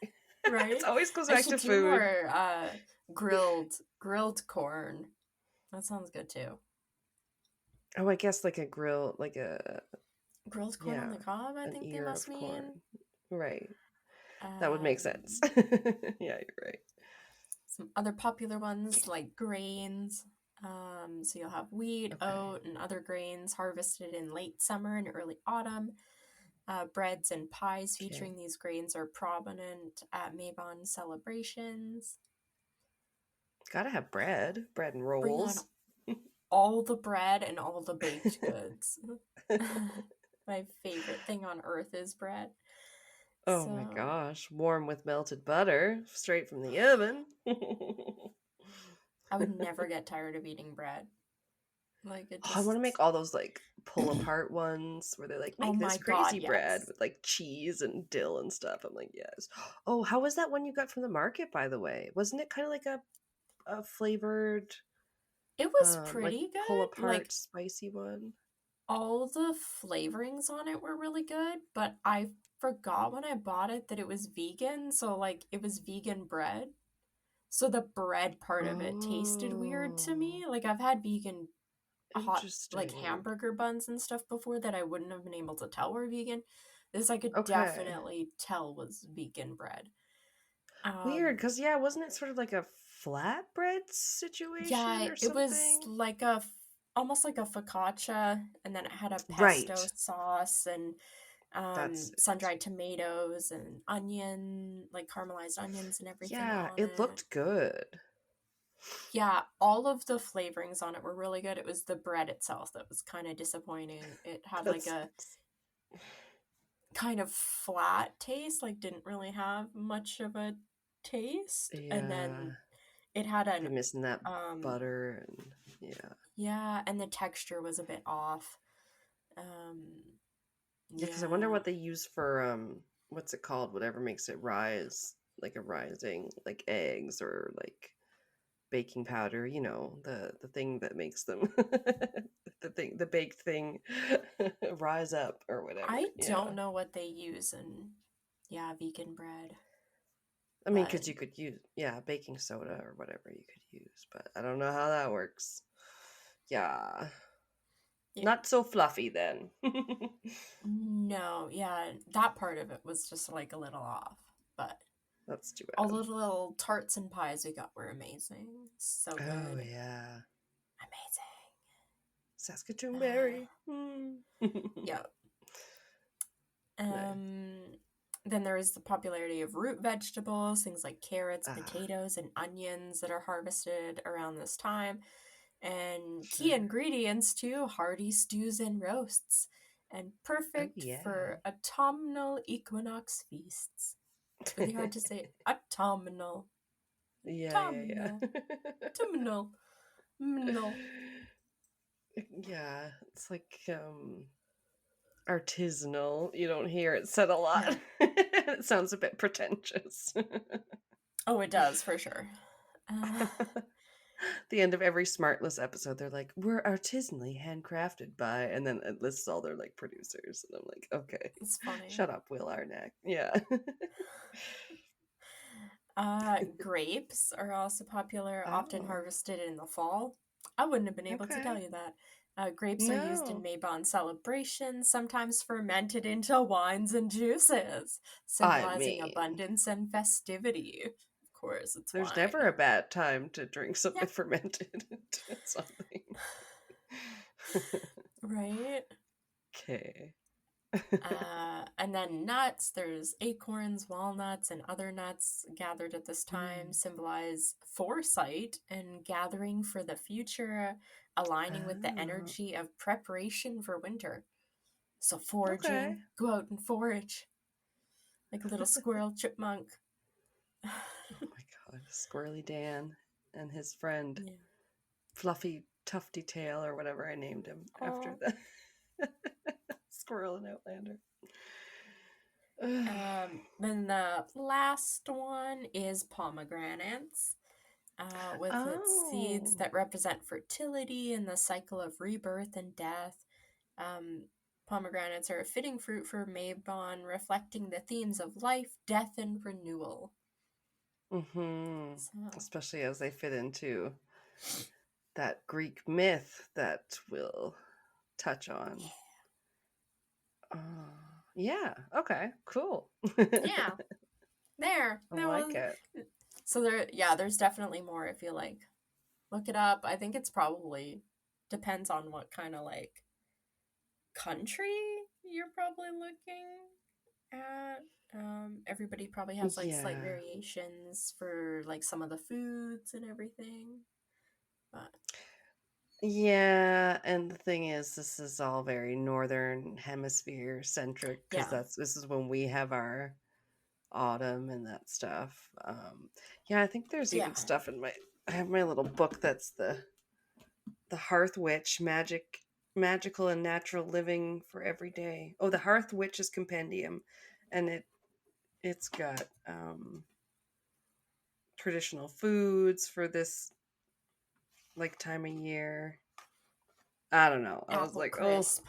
Right? It always goes back to food. More grilled corn. That sounds good too. Oh, I guess like a grill, like a... Grilled corn on the cob, I think they must mean. Corn. Right. That would make sense. Yeah, you're right. Some other popular ones like grains. So you'll have wheat, oat, and other grains harvested in late summer and early autumn. Breads and pies featuring these grains are prominent at Mabon celebrations. Gotta have bread and rolls. Bring on all the bread and all the baked goods. My favorite thing on earth is bread. Oh my gosh, warm with melted butter, straight from the oven. I would never get tired of eating bread. Like it just... I want to make all those like pull apart ones where they like make this crazy bread with like cheese and dill and stuff. I'm like, yes. Oh, how was that one you got from the market, by the way? Wasn't it kind of like a flavored? It was pretty like good. Pull apart spicy one. All the flavorings on it were really good, but I forgot when I bought it that it was vegan. So like it was vegan bread. So the bread part of it tasted weird to me. Like I've had vegan hot like hamburger buns and stuff before that I wouldn't have been able to tell were vegan. This I could definitely tell was vegan bread. Weird, because wasn't it sort of like a flatbread situation? Yeah, or something? It was like almost like a focaccia, and then it had a pesto sauce and sun-dried tomatoes and onion, like caramelized onions and everything. Yeah, it looked good. Yeah, all of the flavorings on it were really good. It was the bread itself that was kind of disappointing. It had like a kind of flat taste, like didn't really have much of a taste. Yeah. And then it had You're missing that butter and yeah, and the texture was a bit off. Because I wonder what they use for what's it called? Whatever makes it rise, like a rising, like eggs or like baking powder, the thing that makes them the baked thing rise up or whatever. I don't know what they use in vegan bread. I mean, because you could use baking soda or whatever you could use, but I don't know how that works. Yeah. Not so fluffy then. No, that part of it was just like a little off, but that's too bad. All the little tarts and pies we got were amazing. So good. Oh yeah. Amazing. Saskatoon berry. Yep. Then there is the popularity of root vegetables, things like carrots, potatoes, and onions that are harvested around this time. And key ingredients too, hearty stews and roasts. And perfect for autumnal equinox feasts. It's really hard to say autumnal. Yeah. Autumnal. Yeah, it's like artisanal. You don't hear it said a lot. It sounds a bit pretentious. Oh, it does, for sure. The end of every Smartless episode, they're like, we're artisanally handcrafted by, and then it lists all their like producers, and I'm like, okay, it's funny. Shut up, Will Arnett. Yeah. Grapes are also popular, often harvested in the fall. I wouldn't have been able to tell you that. Grapes are used in Mabon celebrations, sometimes fermented into wines and juices, symbolizing abundance and festivity. Of course, There's never a bad time to drink something fermented into something. Right? Okay. And then nuts, there's acorns, walnuts, and other nuts gathered at this time symbolize foresight and gathering for the future, aligning with the Oh, energy of preparation for winter. So okay. foraging, go out and forage like a little squirrel chipmunk. Oh my God. Squirrely Dan and his friend Yeah. Fluffy Tufty Tail or whatever I named him after Oh. the squirrel in Outlander. Then the last one is pomegranates, with its seeds Oh. that represent fertility and the cycle of rebirth and death. Um, Pomegranates are a fitting fruit for Mabon, reflecting the themes of life, death, and renewal. Mm-hmm. So, Especially as they fit into that Greek myth that we'll touch on. Yeah. Okay. Cool. yeah, there. I That like was. it. So there's definitely more. I feel like look it up. I think it's probably depends on what kind of like country you're probably looking at. Everybody probably has like slight Yeah. variations for like some of the foods and everything, but Yeah, and the thing is, this is all very northern hemisphere centric because yeah, this is when we have our autumn and that stuff. Yeah, I think there's yeah, even stuff in my. I have my little book that's the Hearth Witch magical and natural living for every day. Oh, the Hearth Witch's Compendium, and it's got traditional foods for this like time of year. I don't know. I was apple like, oh, crisp.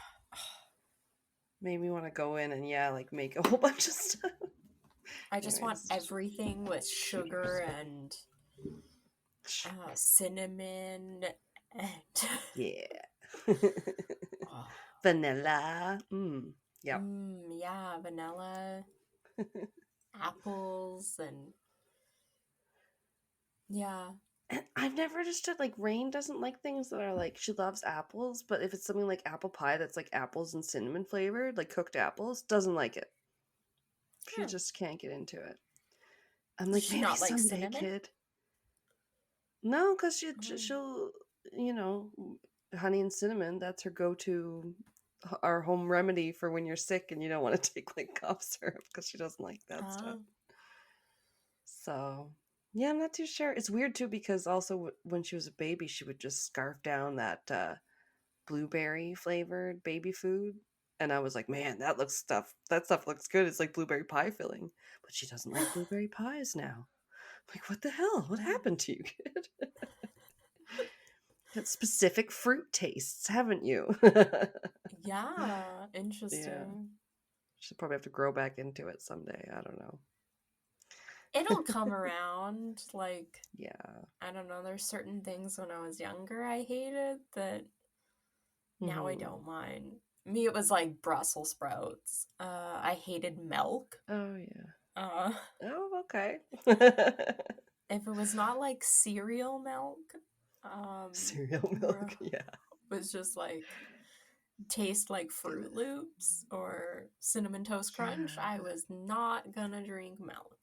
made me want to go in and yeah, like make a whole bunch of stuff. I just want Anyways, everything with sugar and cinnamon and yeah, oh, vanilla. Yep. yeah, vanilla, apples, and yeah, And I've never understood like Rain doesn't like things that are like she loves apples, but if it's something like apple pie that's like apples and cinnamon flavored, like cooked apples, doesn't like it. She oh. just can't get into it. I'm Does like, she maybe not like someday, cinnamon? kid. No, because Oh. she'll, you know, honey and cinnamon. That's her go-to, our home remedy for when you're sick and you don't want to take like cough syrup because she doesn't like that stuff. Oh. So, yeah, I'm not too sure. It's weird too because also when she was a baby, she would just scarf down that blueberry flavored baby food. And I was like, man, that stuff looks good. It's like blueberry pie filling. But she doesn't like blueberry pies now. Like, what the hell? What happened to you, kid? Got specific fruit tastes, haven't you? Yeah, Yeah. interesting. Should probably have to grow back into it someday. I don't know. It'll come around. Like, Yeah. I don't know, there's certain things when I was younger I hated that now I Hmm. don't mind. Me, it was like Brussels sprouts. I hated milk. Oh, yeah. Uh, Oh, okay. if it was not like cereal milk, Cereal or milk. Yeah. was just like taste like Fruit Loops or Cinnamon Toast Crunch, I Yeah. was not gonna drink milk.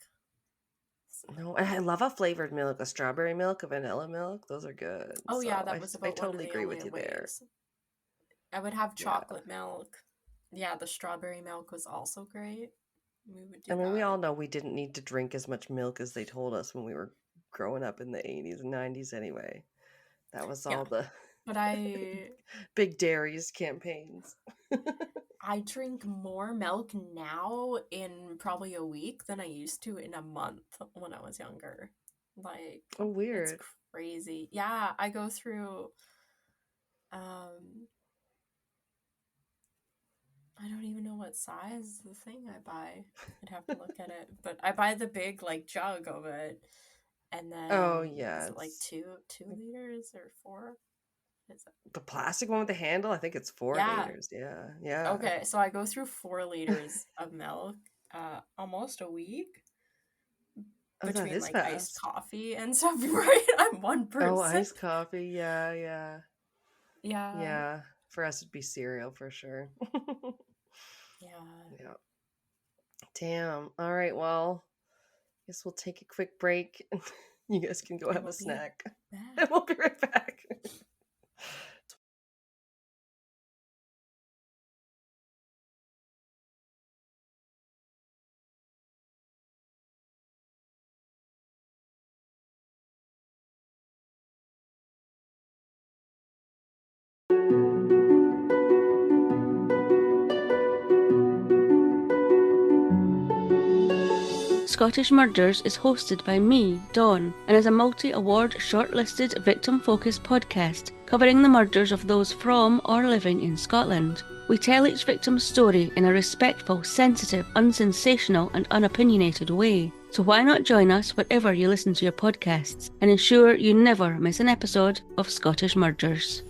So, No, and I love a flavored milk, a strawberry milk, a vanilla milk. Those are good. oh yeah, So that was I about one of totally the agree only with you there. ways. I would have Yeah. chocolate milk. Yeah, the strawberry milk was also great. We would I do mean, we all that. know we didn't need to drink as much milk as they told us when we were growing up in the 80s and 90s anyway. That was Yeah, all the but big dairies campaigns. I drink more milk now in probably a week than I used to in a month when I was younger. Like, Oh, it's weird. crazy. Yeah, I go through um I don't even know what size the thing I buy. I'd have to look at it. But I buy the big like jug of it, and Oh, then yeah. is it like It's 2 liters or 4? Is it? the plastic one with the handle. I think it's 4 Yeah. liters. Yeah. Yeah. Okay, so I go through 4 liters of milk almost a week Oh, that between is like iced fast. coffee and stuff, right? I'm one Oh, person. iced coffee. Yeah. Yeah. Yeah. Yeah. For us, it'd be cereal for sure. Yeah. Yeah. Damn. All right. Well, guess we'll take a quick break. You guys can go And have we'll a be snack. back. And we'll be right back. Scottish Murders is hosted by me, Dawn, and is a multi-award shortlisted victim-focused podcast covering the murders of those from or living in Scotland. We tell each victim's story in a respectful, sensitive, unsensational and unopinionated way. So why not join us wherever you listen to your podcasts and ensure you never miss an episode of Scottish Murders.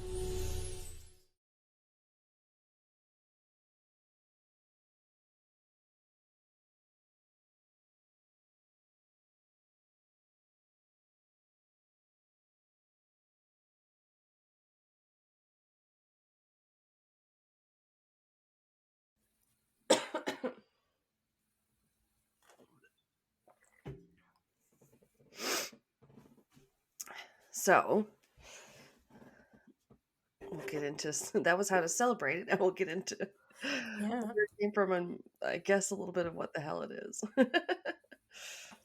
So, we'll get into that was how to celebrate it, and we'll get into Yeah. where it came from and I guess a little bit of what the hell it is.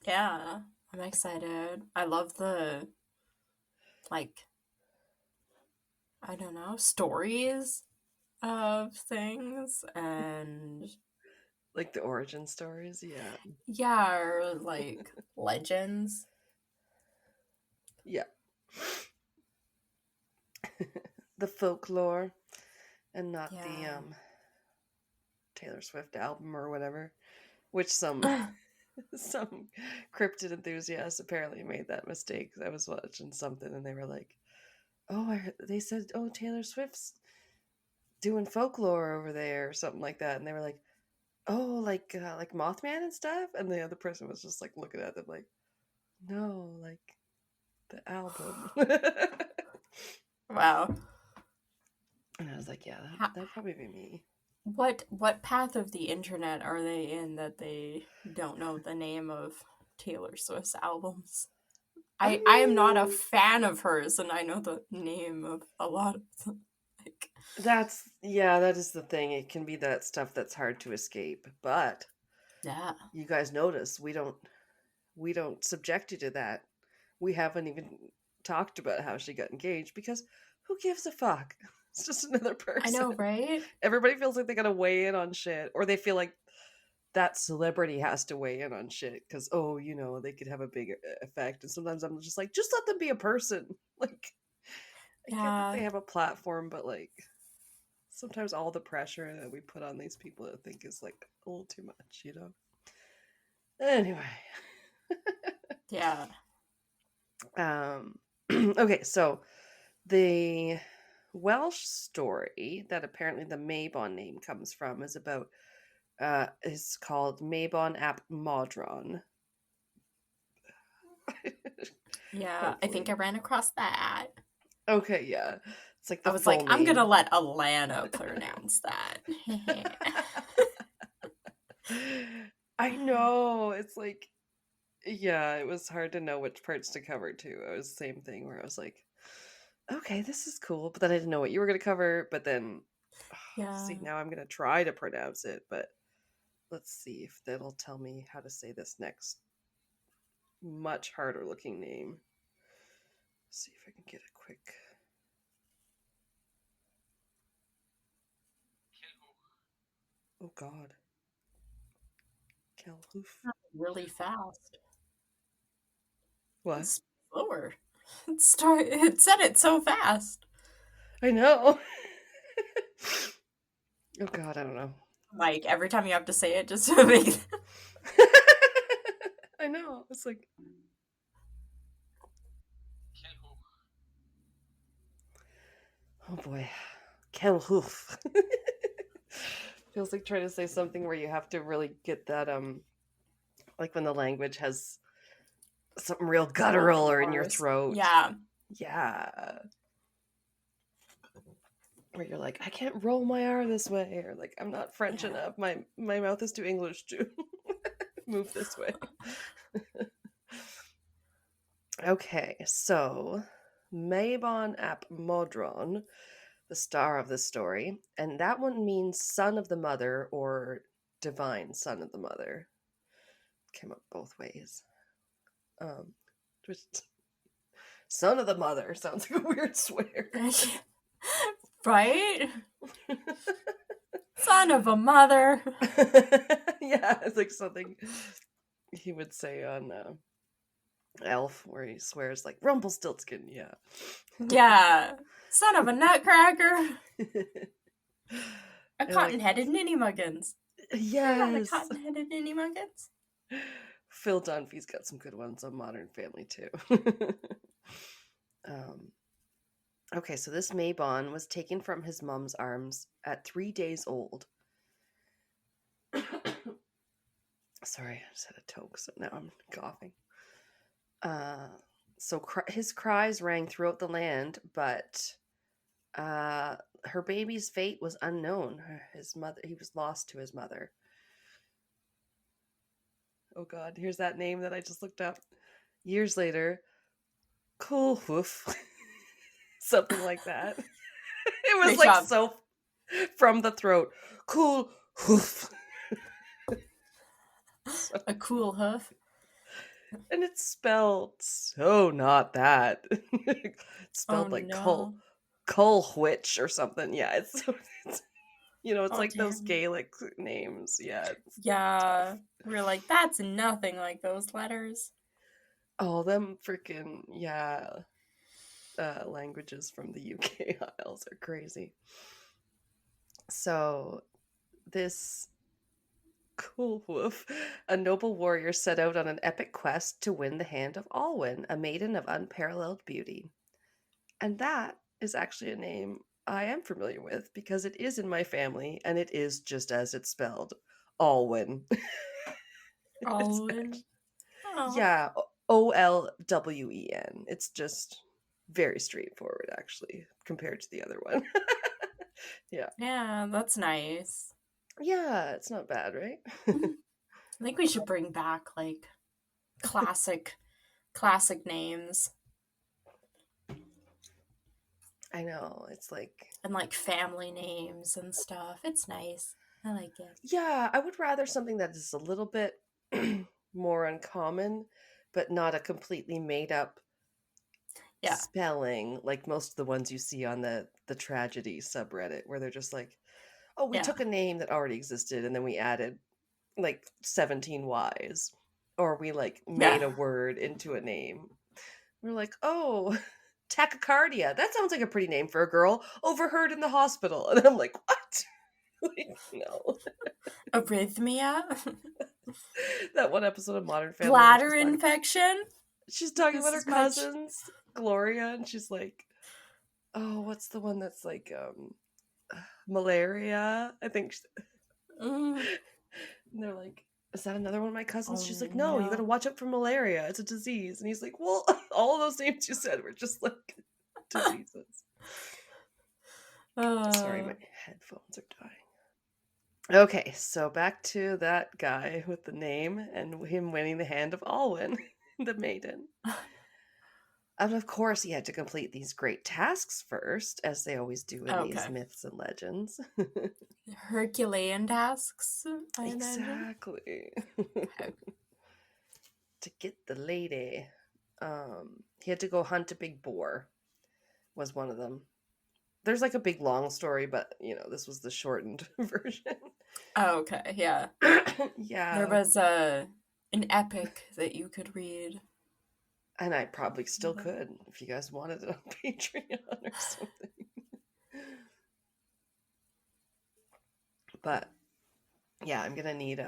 Yeah. I'm excited. I love the, like, I don't know, stories of things and Like the origin stories, yeah. yeah, or like legends. Yeah. The folklore and not the Yeah. Taylor Swift album or whatever, which some cryptid enthusiasts apparently made that mistake. I was watching something and they were like, "Oh, they said, oh, Taylor Swift's doing folklore over there or something like that," and they were like, "Oh, like Mothman and stuff," and the other person was just like looking at them like, "No, like the album." Wow. And I was like, "Yeah, Ha- that'd probably be me." What path of the internet are they in that they don't know the name of Taylor Swift's albums? I am not a fan of hers, and I know the name of a lot of them. Like, That is the thing. It can be that stuff that's hard to escape. But yeah, you guys notice we don't subject you to that. We haven't even talked about how she got engaged because who gives a fuck? It's just another person. I know, right? Everybody feels like they gotta weigh in on shit, or they feel like that celebrity has to weigh in on shit because they could have a big effect. And sometimes I'm just like, just let them be a person. Like, I get that Yeah, they have a platform, but like sometimes all the pressure that we put on these people I think is like a little too much. Anyway. yeah. Okay, so the Welsh story that apparently the Mabon name comes from is called Mabon ap Modron. Yeah, I think I ran across that. Okay, yeah. It's like the I was full like, I'm name. gonna let Alana pronounce that. I know. It's like, yeah, it was hard to know which parts to cover too. It was the same thing where I was like, okay, this is cool, but then I didn't know what you were going to cover. But then, Yeah. see, now I'm going to try to pronounce it, but let's see if that'll tell me how to say this next much harder looking name. See if I can get a quick. Oh God. Culhwch. Really fast. What? It's slower. It said it so fast. I know. Oh God, I don't know. Like every time you have to say it just to make I know. It's like. Oh boy. Culhwch. Feels like trying to say something where you have to really get that like when the language has something real guttural or in your throat. Yeah. Yeah. where you're like, I can't roll my R this way, or like, I'm not French enough. My mouth is too English to move this way. Okay, so Mabon ap Modron, the star of the story, and that one means son of the mother or divine son of the mother. Came up both ways. Just son of the mother sounds like a weird swear. Right? Son of a mother. Yeah, it's like something he would say on Elf, where he swears like Rumpelstiltskin. Yeah. Yeah. Son of a nutcracker. A And, cotton-headed ninny muggins. Yes. A cotton-headed ninny muggins. Phil Dunphy's got some good ones on Modern Family too. Okay, so this Mabon was taken from his mom's arms at 3 days old. Sorry, I just had a toke, so now I'm coughing. So his cries rang throughout the land, but her baby's fate was unknown. His mother, he was lost to his mother. Oh God, here's that name that I just looked up. Years later, Culhwch, something like that. It was Great like job. so from the throat. Culhwch. A cool hoof. And it's spelled so not that. It's spelled like no. Culhwch or something. Yeah, it's it's Oh, like those damn. Gaelic names. Yeah. Yeah. We're like, that's nothing like those letters. Oh, them freaking languages from the UK Isles are crazy. So this Culhwch, a noble warrior, set out on an epic quest to win the hand of Alwyn, a maiden of unparalleled beauty. And that is actually a name I am familiar with because it is in my family and it is just as it's spelled. Alwyn. Alwyn. Oh. Yeah, Olwen. It's just very straightforward, actually, compared to the other one. Yeah. Yeah, that's nice. Yeah, it's not bad, right? I think we should bring back like classic names. I know, it's like... And like family names and stuff. It's nice. I like it. Yeah, I would rather something that is a little bit more uncommon, but not a completely made up spelling, like most of the ones you see on the tragedy subreddit, where they're just like, oh, we took a name that already existed and then we added like 17 Y's, or we like made a word into a name. We're like, oh, tachycardia. That sounds like a pretty name for a girl. Overheard in the hospital. And I'm like, what? Like, no. Arrhythmia. That one episode of Modern Family. Bladder infection. She's talking about her cousins, Gloria, and she's like, oh, what's the one that's like malaria? I think. And they're like, is that another one of my cousins? She's like, no, you gotta watch out for malaria. It's a disease. And he's like, well, all of those names you said were just like diseases. Sorry, my headphones are dying. Okay, so back to that guy with the name and him winning the hand of Alwyn, the maiden. And of course, he had to complete these great tasks first, as they always do in these myths and legends. Herculean tasks, I exactly. To get the lady. He had to go hunt a big boar, was one of them. There's like a big long story, but this was the shortened version. Oh, okay, yeah. Yeah. There was an epic that you could read. And I probably still could if you guys wanted it on Patreon or something. But yeah, I'm gonna need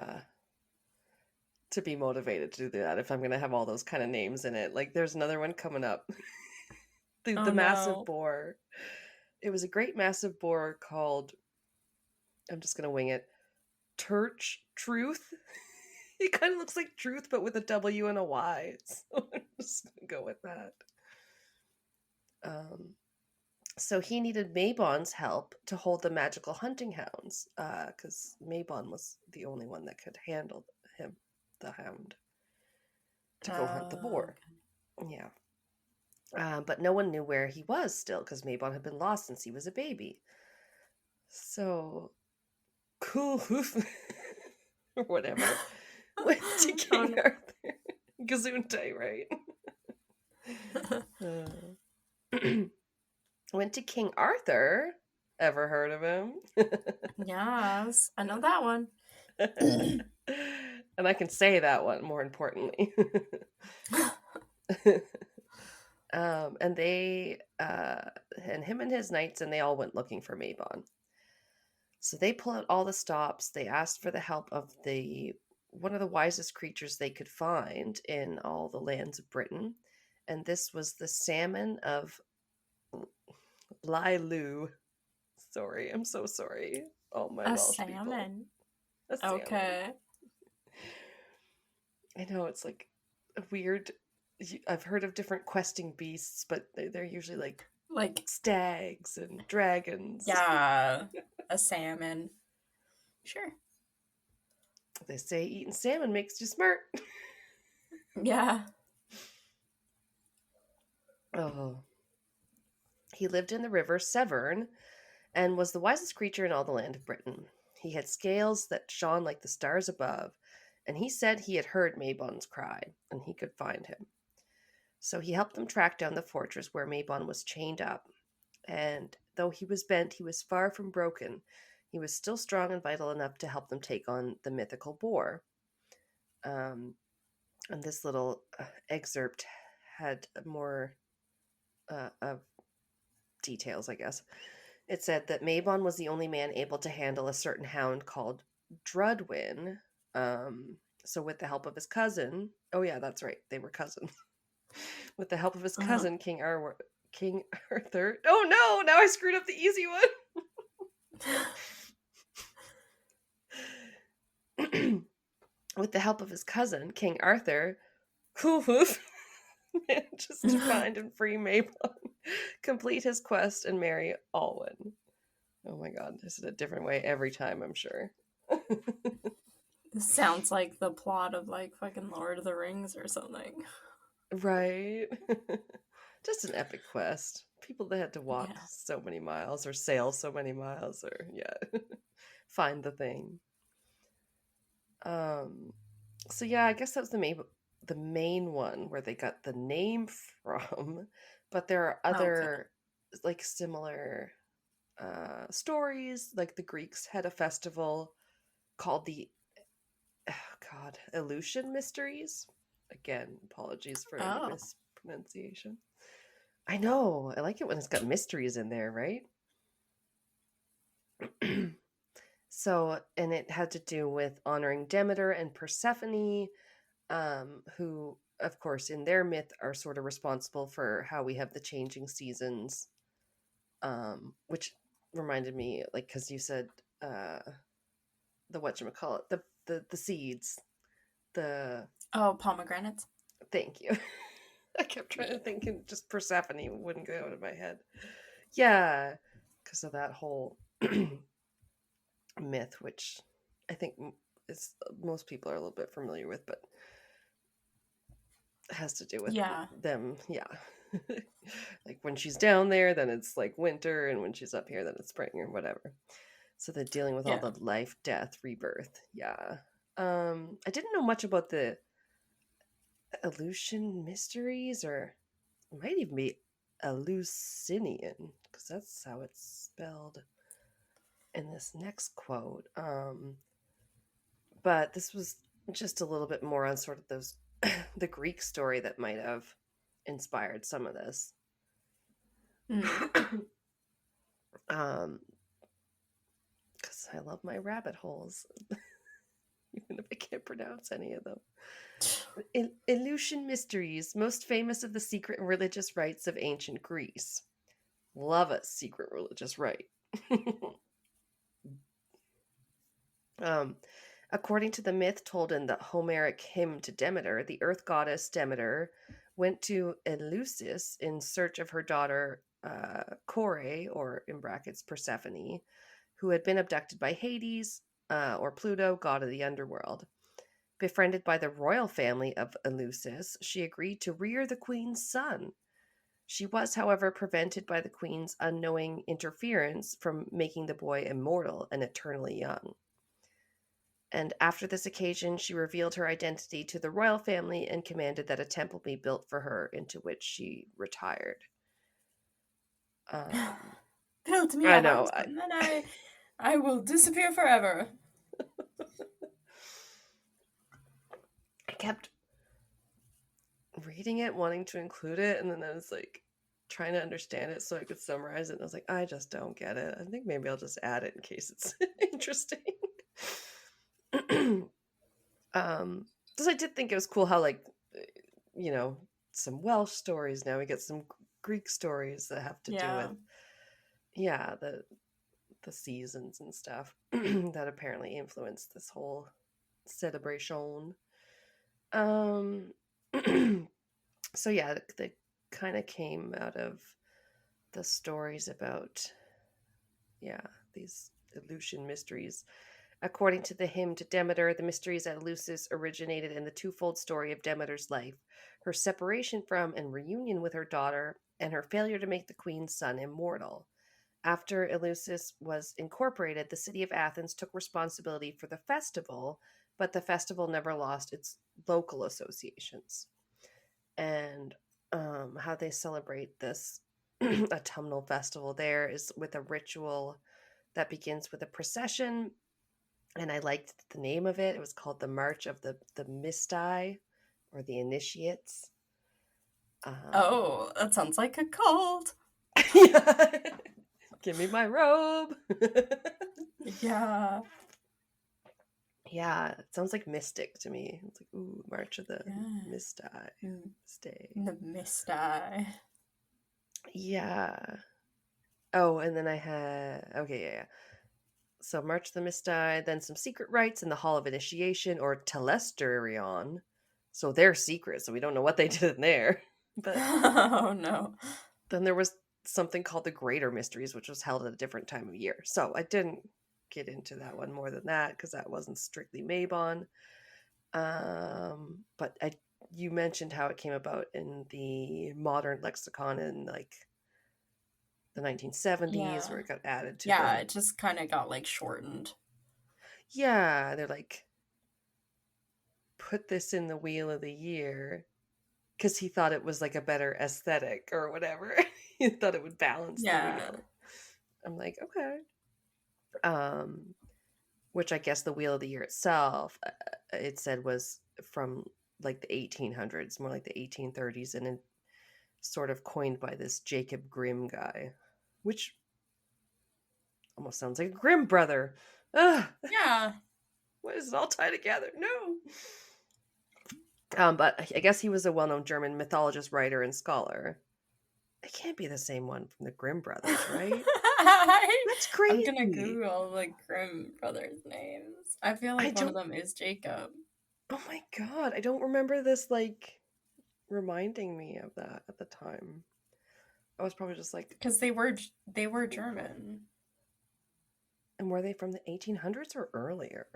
to be motivated to do that if I'm gonna have all those kind of names in it. Like there's another one coming up. the massive boar. It was a great massive boar called, I'm just gonna wing it, Truth. It kind of looks like truth, but with a W and a Y. So I'm just gonna go with that. So he needed Mabon's help to hold the magical hunting hounds, because Mabon was the only one that could handle him, the hound, to go hunt the boar. Okay. Yeah. But no one knew where he was still, because Mabon had been lost since he was a baby. So Culhwch, or whatever, went to King Arthur. Gesundheit, right? Went to King Arthur. Ever heard of him? Yes, I know that one. And I can say that one, more importantly. And they, and him and his knights, and they all went looking for Mabon. So they pull out all the stops. They asked for the help of one of the wisest creatures they could find in all the lands of Britain. And this was the Salmon of Lailu. Sorry, I'm so sorry. Oh, my A Welsh people. salmon. A salmon. Okay. I know, it's like a weird. I've heard of different questing beasts, but they're usually like stags and dragons. Yeah, a salmon. Sure. They say eating salmon makes you smart. Yeah. Oh. He lived in the river Severn and was the wisest creature in all the land of Britain. He had scales that shone like the stars above, and he said he had heard Mabon's cry, and he could find him. So he helped them track down the fortress where Mabon was chained up. And though he was bent, he was far from broken. He was still strong and vital enough to help them take on the mythical boar. And this little excerpt had more of details, I guess. It said that Mabon was the only man able to handle a certain hound called Drudwyn. So with the help of his cousin, oh yeah, that's right, they were cousins. With the help of his cousin, King Arthur. Oh no, now I screwed up the easy one. With the help of his cousin, King Arthur, Culhwch manages to find and free Mabon, complete his quest, and marry Alwyn. Oh my god, this is a different way every time, I'm sure. This sounds like the plot of like fucking Lord of the Rings or something. Right? Just an epic quest. People that had to walk so many miles or sail so many miles or find the thing. So yeah, I guess that was the main one where they got the name from, but there are other like similar stories. Like the Greeks had a festival called the Eleusinian Mysteries. Again, apologies for any mispronunciation. I know. I like it when it's got mysteries in there, right? So, and it had to do with honoring Demeter and Persephone, who, of course, in their myth are sort of responsible for how we have the changing seasons, which reminded me, like, because you said the whatchamacallit, the seeds, pomegranates. Thank you. I kept trying to think, and just Persephone wouldn't go out of my head. Yeah, because of that whole myth, which I think is most people are a little bit familiar with, but it has to do with them. Yeah. Like when she's down there, then it's like winter, and when she's up here, then it's spring or whatever. So they're dealing with all the life, death, rebirth. Yeah. I didn't know much about the Eleusinian Mysteries, or it might even be Eleusinian, because that's how it's spelled in this next quote. But this was just a little bit more on sort of those the Greek story that might have inspired some of this. Because I love my rabbit holes, even if I can't pronounce any of them. Eleusinian Mysteries, most famous of the secret and religious rites of ancient Greece. Love a secret religious rite. According to the myth told in the Homeric hymn to Demeter, the earth goddess Demeter went to Eleusis in search of her daughter Kore, or in brackets Persephone, who had been abducted by Hades, or Pluto, god of the underworld. Befriended by the royal family of Eleusis, she agreed to rear the queen's son. She was, however, prevented by the queen's unknowing interference from making the boy immortal and eternally young. And after this occasion, she revealed her identity to the royal family and commanded that a temple be built for her, into which she retired. Build me I a know. house, and then I will disappear forever. I kept reading it, wanting to include it, and then I was like trying to understand it so I could summarize it. And I was like, I just don't get it. I think maybe I'll just add it in case it's interesting. Because I did think it was cool how, like, you know, some Welsh stories, now we get some Greek stories that have to do with the seasons and stuff that apparently influenced this whole celebration. So yeah, they kind of came out of the stories about these Eleusinian mysteries. According to the hymn to Demeter, the mysteries at Eleusis originated in the twofold story of Demeter's life, her separation from and reunion with her daughter, and her failure to make the queen's son immortal. After Eleusis was incorporated, the city of Athens took responsibility for the festival, but the festival never lost its local associations. And how they celebrate this autumnal festival there is with a ritual that begins with a procession. And I liked the name of it. It was called the March of the Mysti, or the Initiates. Oh, that sounds like a cult. Yeah. Give me my robe. Yeah. Yeah, it sounds like mystic to me. It's like, ooh, March of the Mysti. Stay. The Mysti. Yeah. Oh, and then I had... Okay, yeah. So March of the Mysti, then some secret rites in the Hall of Initiation, or Telesterion. So they're secret, so we don't know what they did in there. But oh no. then there was something called the Greater Mysteries, which was held at a different time of year. So I didn't get into that one more than that because that wasn't strictly Mabon. But you mentioned how it came about in the modern lexicon in like the 1970s, where it got added to it just kind of got like shortened. Yeah, they're like, put this in the Wheel of the Year because he thought it was like a better aesthetic or whatever. He thought it would balance the wheel. I'm like, okay. Which I guess the Wheel of the Year itself, it said was from like the 1800s, more like the 1830s, and it sort of coined by this Jacob Grimm guy, which almost sounds like a Grimm brother. Ugh. Yeah. Why does it all tie together? No. But I guess he was a well-known German mythologist, writer, and scholar. It can't be the same one from the Grimm brothers, right? That's crazy. I'm gonna Google the Grimm brothers' names. I feel like one of them is Jacob. Oh my god, I don't remember this like reminding me of that at the time. I was probably just like, because they were German. And were they from the 1800s or earlier?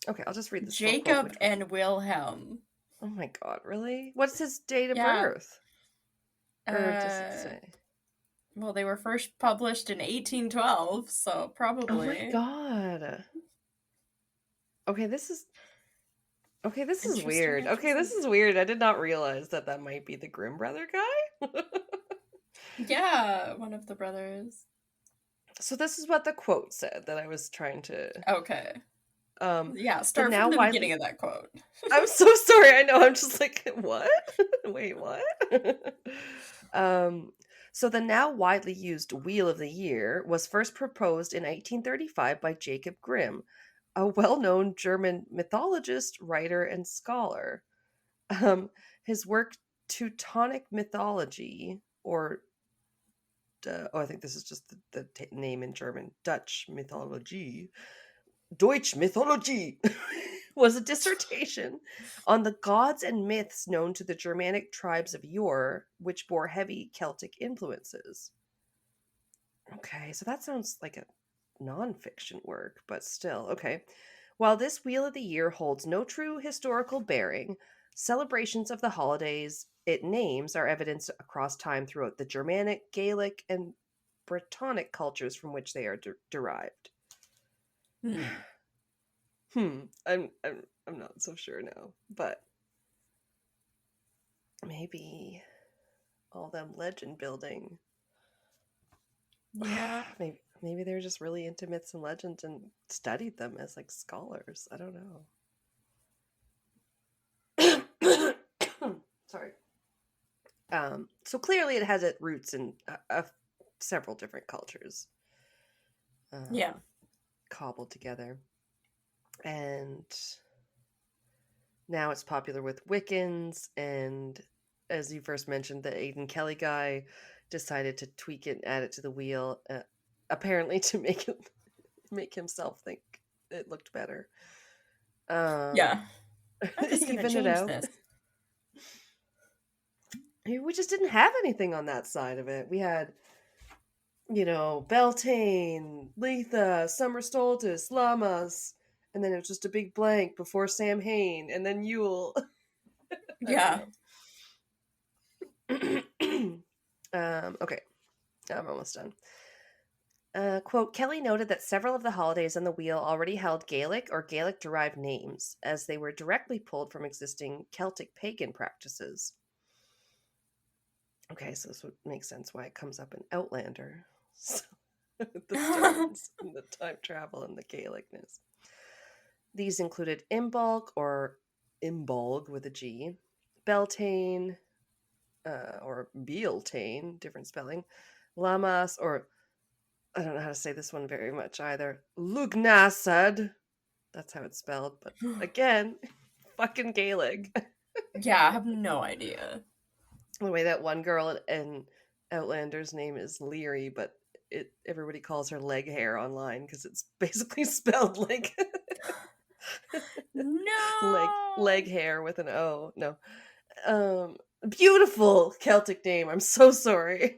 Okay, I'll just read this. Jacob and Wilhelm. Oh my god, really? What's his date of birth? Or does it say? Well, they were first published in 1812, so probably. Oh my god. Okay, this is weird. Okay, this is weird. I did not realize that might be the Grimm brother guy. Yeah, one of the brothers. So this is what the quote said that I was trying to... Okay. Start from the beginning of that quote. I'm so sorry. I know. I'm just like, what? Wait, what? So the now widely used Wheel of the Year was first proposed in 1835 by Jacob Grimm, a well-known German mythologist, writer, and scholar. His work Teutonic Mythology, or I think this is just the name in German, Dutch Mythology, Deutsch Mythology, was a dissertation on the gods and myths known to the Germanic tribes of yore, which bore heavy Celtic influences. Okay, so that sounds like a nonfiction work, but still, okay. While this Wheel of the Year holds no true historical bearing, celebrations of the holidays it names are evidenced across time throughout the Germanic, Gaelic, and Brittonic cultures from which they are derived. I'm not so sure now, but maybe all them legend building. Yeah. Maybe they're just really into myths and legends and studied them as like scholars. I don't know. Sorry. So clearly it has its roots in several different cultures. Yeah. Cobbled together. And now it's popular with Wiccans, and as you first mentioned, the Aidan Kelly guy decided to tweak it and add it to the wheel, apparently to make himself think it looked better. Yeah. I'm just gonna even it change out. this. We just didn't have anything on that side of it. We had, Beltane, Letha, Summer Solstice, Llamas, and then it was just a big blank before Samhain, and then Yule. Yeah. Okay, I'm almost done. Quote, Kelly noted that several of the holidays on the wheel already held Gaelic or Gaelic-derived names, as they were directly pulled from existing Celtic pagan practices. Okay, so this would make sense why it comes up in Outlander. So, the stones and the time travel and the Gaelicness. These included Imbolg, or Imbolg with a G, Beltane, or Bealtane, different spelling, Llamas, or I don't know how to say this one very much either, Lugnasad. That's how it's spelled, but again, fucking Gaelic. Yeah, I have no idea. The way that one girl in Outlander's name is Leary, but everybody calls her leg hair online because it's basically spelled like No leg hair with an O. No. Beautiful Celtic name. I'm so sorry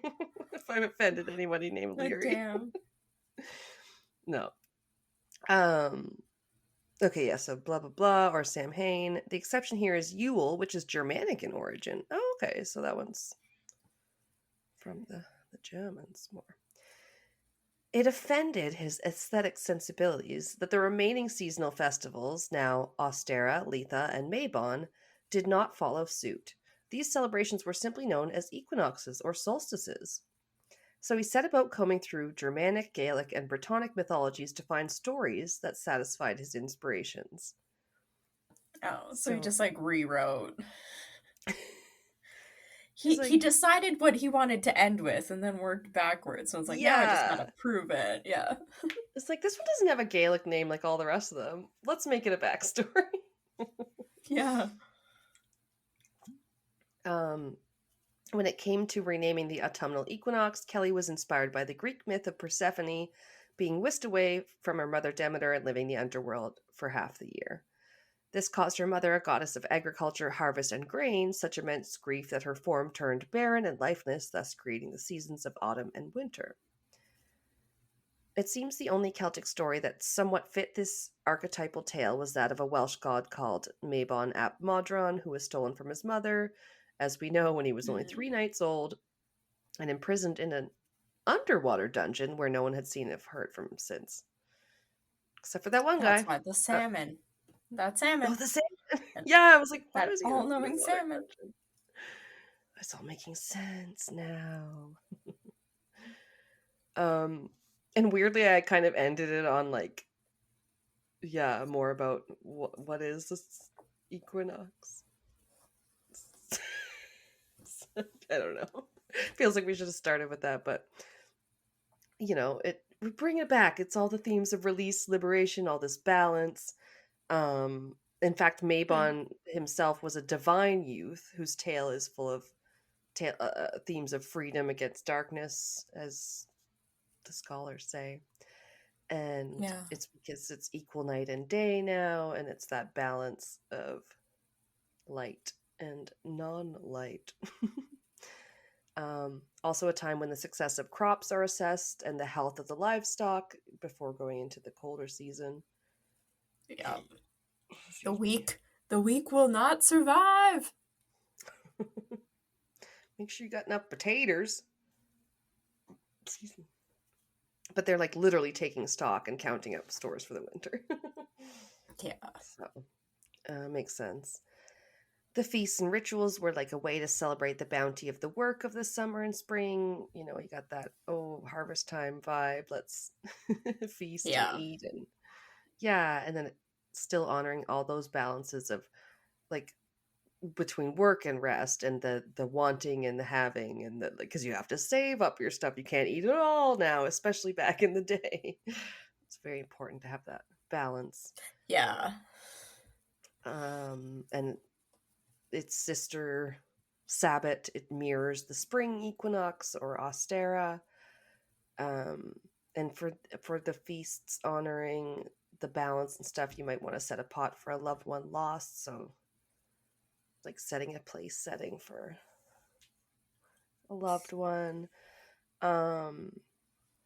if I've offended anybody named Leary. Damn. No. Okay, yeah, so blah blah blah or Samhain. The exception here is Yule, which is Germanic in origin. Oh, okay, so that one's from the Germans more. It offended his aesthetic sensibilities that the remaining seasonal festivals, now Ostera, Letha, and Mabon, did not follow suit. These celebrations were simply known as equinoxes or solstices. So he set about combing through Germanic, Gaelic, and Brittonic mythologies to find stories that satisfied his inspirations. Oh, so he just like rewrote. He decided what he wanted to end with and then worked backwards. So I was like, now I just gotta prove it. Yeah. It's like, this one doesn't have a Gaelic name like all the rest of them. Let's make it a backstory. Yeah. When it came to renaming the autumnal equinox, Kelly was inspired by the Greek myth of Persephone being whisked away from her mother Demeter and living the underworld for half the year. This caused her mother, a goddess of agriculture, harvest, and grain, such immense grief that her form turned barren and lifeless, thus creating the seasons of autumn and winter. It seems the only Celtic story that somewhat fit this archetypal tale was that of a Welsh god called Mabon ap Modron, who was stolen from his mother, as we know, when he was only 3 nights old, and imprisoned in an underwater dungeon where no one had seen or heard from him since. Except for that one guy. That's why the salmon. That salmon. Oh, the salmon. Yeah, I was like, why that was he all-knowing salmon? Dungeon? It's all making sense now. And weirdly, I kind of ended it on like, yeah, more about what is this equinox? I don't know. Feels like we should have started with that, but we bring it back. It's all the themes of release, liberation, all this balance. In fact, Mabon himself was a divine youth whose tale is full of themes of freedom against darkness, as the scholars say. And Yeah. it's because it's equal night and day now, and it's that balance of light and non-light. Also a time when the success of crops are assessed and the health of the livestock before going into the colder season. Yeah. Excuse me. The weak will not survive. Make sure you got enough potatoes. Excuse me. But they're like literally taking stock and counting up stores for the winter. Yeah. So, makes sense. The feasts and rituals were like a way to celebrate the bounty of the work of the summer and spring. You know, you got that, harvest time vibe. Let's feast and Yeah. eat. And yeah, and then still honoring all those balances of like between work and rest and the wanting and the having and the because you have to save up your stuff. You can't eat it all now, especially back in the day. It's very important to have that balance. Yeah. And its sister Sabbat, it mirrors the spring equinox or Austera. And for the feasts honoring the balance and stuff, you might want to set a pot for a loved one lost. So like setting a place setting for a loved one. And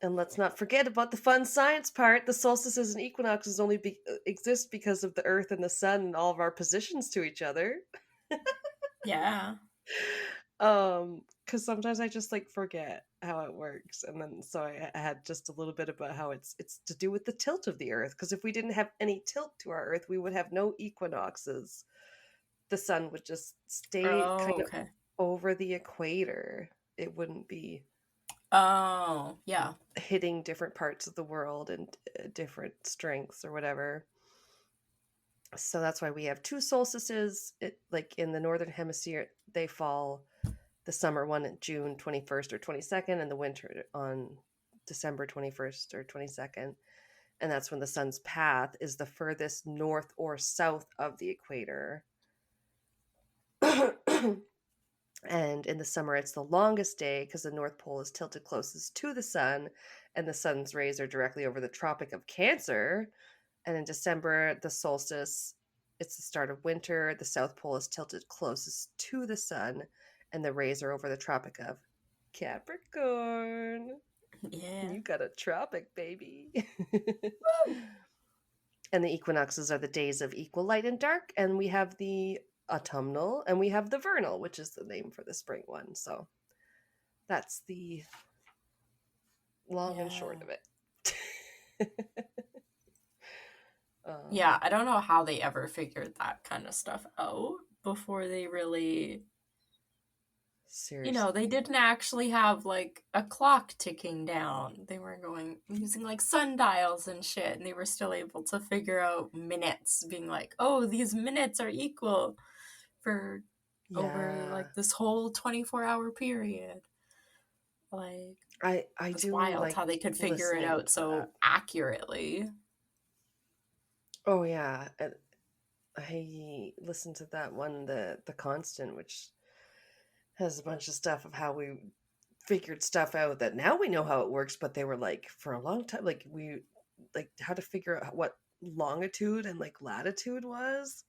let's not forget about the fun science part. The solstices and equinoxes only exist because of the earth and the sun and all of our positions to each other. Yeah. Because sometimes I just like forget how it works, and then so I had just a little bit about how it's to do with the tilt of the earth. Because if we didn't have any tilt to our earth, we would have no equinoxes. The sun would just stay kind of Okay. over the equator. It wouldn't be Oh, yeah. hitting different parts of the world and different strengths or whatever. So that's why we have two solstices. Like in the northern hemisphere, they fall the summer one at June 21st or 22nd, and the winter on December 21st or 22nd. And that's when the sun's path is the furthest north or south of the equator. And in the summer, it's the longest day because the North Pole is tilted closest to the sun, and the sun's rays are directly over the Tropic of Cancer. And in December, the solstice, it's the start of winter. The South Pole is tilted closest to the sun, and the rays are over the Tropic of Capricorn. Yeah. You got a tropic, baby. And the equinoxes are the days of equal light and dark, and we have the autumnal and we have the vernal, which is the name for the spring one. So that's the long and short of it. Yeah, I don't know how they ever figured that kind of stuff out before they really, Seriously. they didn't actually have like a clock ticking down. They were using like sundials and shit, and they were still able to figure out minutes, being like, oh, these minutes are equal for over like this whole 24-hour period. Like, I it's do wild like how they could figure it listening out to so that. accurately. Oh yeah, I listened to that one, the Constant, which has a bunch of stuff of how we figured stuff out that now we know how it works, but they were like for a long time, like we like how to figure out what longitude and like latitude was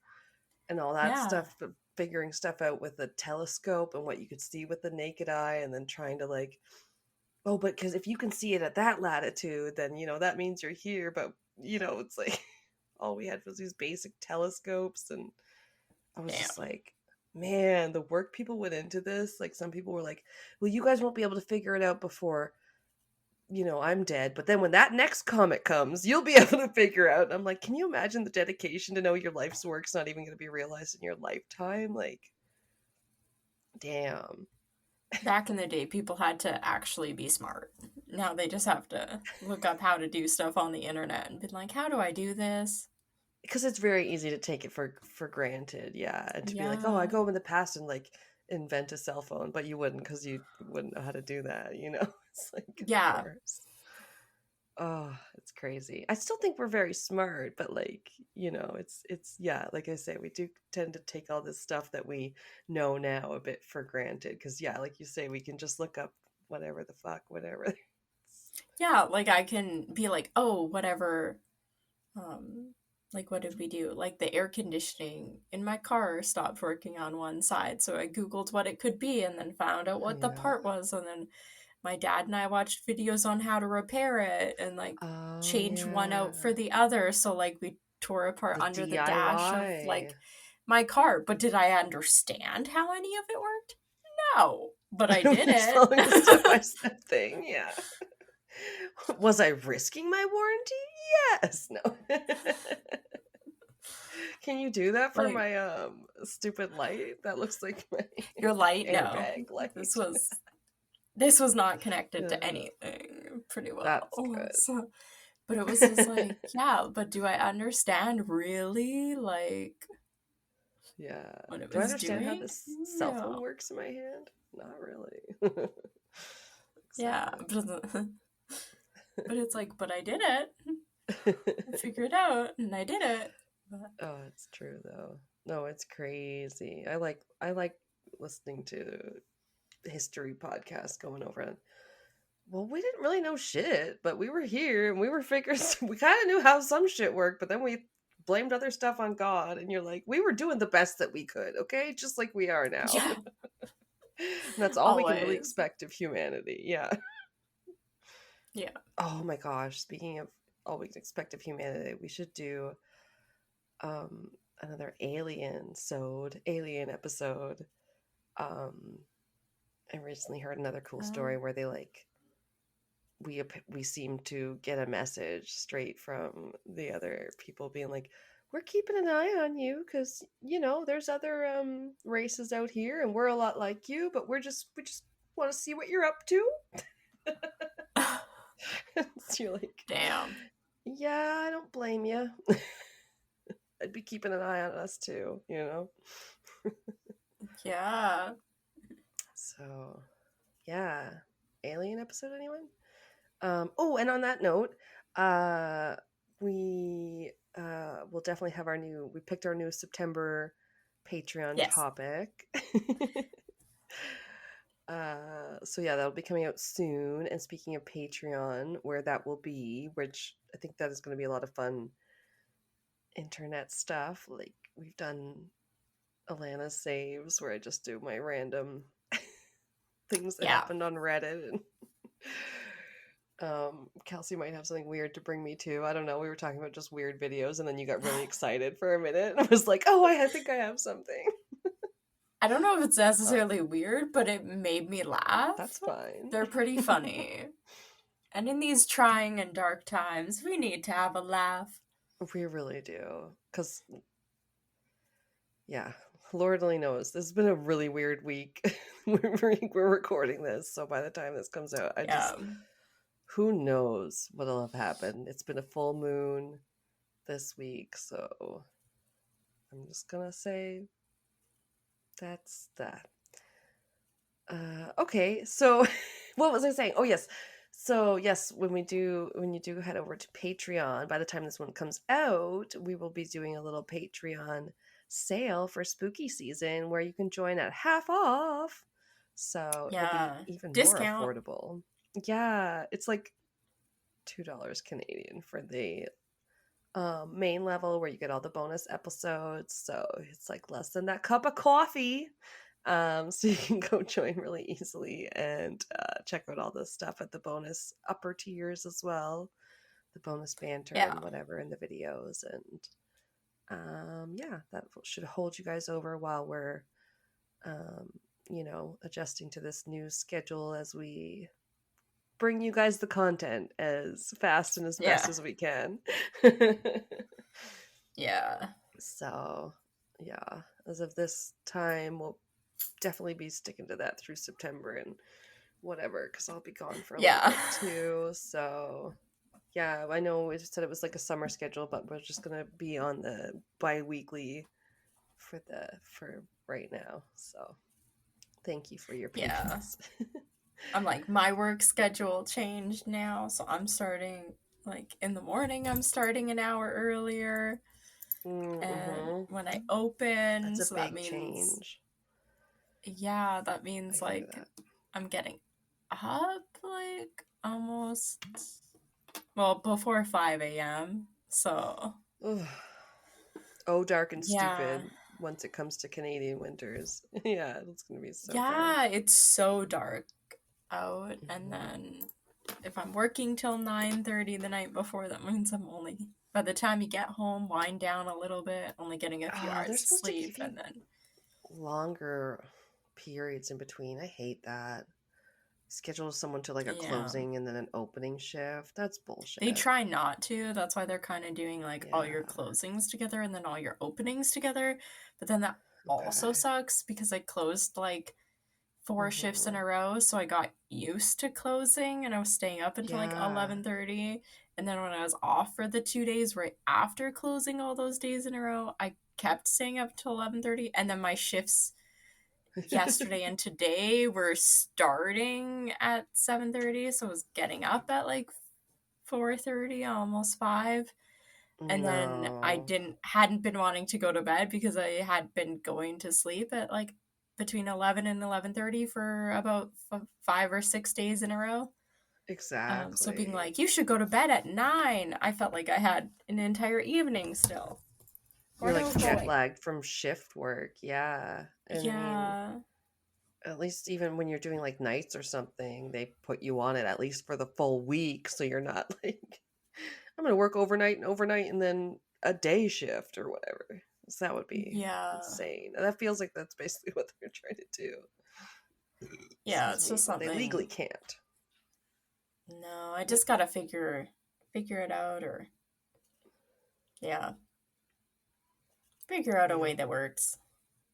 and all that stuff, but figuring stuff out with a telescope and what you could see with the naked eye, and then trying to like, oh, but because if you can see it at that latitude, then that means you're here. But it's like all we had was these basic telescopes, and I was just like, man, the work people went into this. Like some people were like, well, you guys won't be able to figure it out before I'm dead, but then when that next comet comes, you'll be able to figure out. And I'm like, can you imagine the dedication to know your life's work's not even going to be realized in your lifetime? Like, damn. Back in the day, people had to actually be smart. Now they just have to look up how to do stuff on the internet and be like, how do I do this? Because it's very easy to take it for granted, yeah, and to be like, oh, I go in the past and like invent a cell phone, but you wouldn't, because you wouldn't know how to do that. It's like, of course. Oh, it's crazy. I still think we're very smart, but like, it's yeah, like I say, we do tend to take all this stuff that we know now a bit for granted. Because yeah, like you say, we can just look up whatever the fuck, whatever. Yeah, like I can be like, oh, whatever. Like what did we do? Like the air conditioning in my car stopped working on one side, so I googled what it could be and then found out what the Yeah. part was, and then my dad and I watched videos on how to repair it and like Oh, change one out for yeah. the other. So like we tore apart The under the dash of DIY. like my car. But did I understand how any of it worked? No. But I did Just it. following the step-by-step thing, yeah. Was I risking my warranty? Yes. No. Can you do that for Like, my stupid light? That looks like my your light? No. airbag light. This was not connected to Yeah. anything pretty well. That's good. So, but it was just like, yeah, but do I understand really? Like, Yeah. what it Do I was understand how doing? this cell phone No. works in my hand? Not really. Yeah. Exactly. But it's like, but I did it. I figured it out and I did it. But Oh, it's true though. No, it's crazy. I like listening to history podcasts going over it. Well, we didn't really know shit, but we were here and we were figuring we kind of knew how some shit worked, but then we blamed other stuff on God, and you're like, we were doing the best that we could, okay? Just like we are now. yeah. And that's all we can really Always. expect of humanity. Yeah. Yeah. Oh my gosh, speaking of all we can expect of humanity, we should do another alien episode. I recently heard another cool story where they like we seem to get a message straight from the other people being like, we're keeping an eye on you because there's other races out here and we're a lot like you, but we just want to see what you're up to. So you're like, damn. Yeah, I don't blame you. I'd be keeping an eye on us too, Yeah. So yeah, alien episode, anyone? Oh, and on that note, we will definitely have we picked our new September Patreon topic. So yeah, that'll be coming out soon. And speaking of Patreon, where that will be, which I think that is going to be a lot of fun internet stuff. Like we've done Alana's saves, where I just do my random things that happened on Reddit, and Kelsey might have something weird to bring me to. I don't know. We were talking about just weird videos, and then you got really excited for a minute. I was like, oh, I think I have something. I don't know if it's necessarily weird, but it made me laugh. That's fine. They're pretty funny. And in these trying and dark times, we need to have a laugh. We really do. Because, yeah, Lord only knows. This has been a really weird week. We're recording this, so by the time this comes out, who knows what'll have happened. It's been a full moon this week, so I'm just gonna say that's that. Okay, so what was I saying? Oh yes. So yes, when you do head over to Patreon, by the time this one comes out, we will be doing a little Patreon sale for spooky season where you can join at half off. So it'll be even discount. more affordable. Yeah, it's like $2 Canadian for the main level where you get all the bonus episodes. So it's like less than that cup of coffee. So you can go join really easily and check out all the stuff at the bonus upper tiers as well. The bonus banter and whatever in the videos. And that should hold you guys over while we're, adjusting to this new schedule as we bring you guys the content as fast and as best as we can. Yeah. So, yeah, as of this time, we'll definitely be sticking to that through September and whatever, because I'll be gone for a little bit too. So, yeah, I know we said it was like a summer schedule, but we're just going to be on the bi-weekly for right now. So, thank you for your patience. Yeah. I'm like, my work schedule changed now, so I'm starting like in the morning. I'm starting an hour earlier, and when I open, that's a so big that means change. Yeah, that means like I'm getting up like almost, well, before 5 a.m. So, Ugh. Oh, dark and yeah. stupid once it comes to Canadian winters. Yeah, it's going to be so dark. Yeah, it's so dark out. And then if I'm working till 9:30 the night before, that means I'm only, by the time you get home, wind down a little bit, only getting a few They're hours of supposed to give sleep, you and then longer periods in between. I hate that. Schedule someone to like a yeah. closing and then an opening shift. That's bullshit. They try not to. That's why they're kind of doing like all your Yeah. closings together and then all your openings together. But then that also Okay. sucks because I closed like 4 shifts in a row, so I got used to closing and I was staying up until like Yeah. 11:30. And then when I was off for the 2 days right after closing all those days in a row, I kept staying up till 11:30, and then my shifts yesterday and today were starting at 7:30, so I was getting up at like 4:30, almost 5. And then I No. hadn't been wanting to go to bed because I had been going to sleep at like between 11 and 11:30 for about 5 or 6 days in a row. So being Exactly. like, you should go to bed at 9, I felt like I had an entire evening still. You're Or like no jet going. lagged from shift work. Yeah. And I mean, Yeah. at least even when you're doing like nights or something, they put you on it at least for the full week. So you're not like, I'm going to work overnight and then a day shift or whatever. So that would be Yeah. insane. And that feels like that's basically what they're trying to do. Yeah, Excuse it's me, just but they legally something. can't. No, I just gotta figure it out, or yeah, figure out a way that works.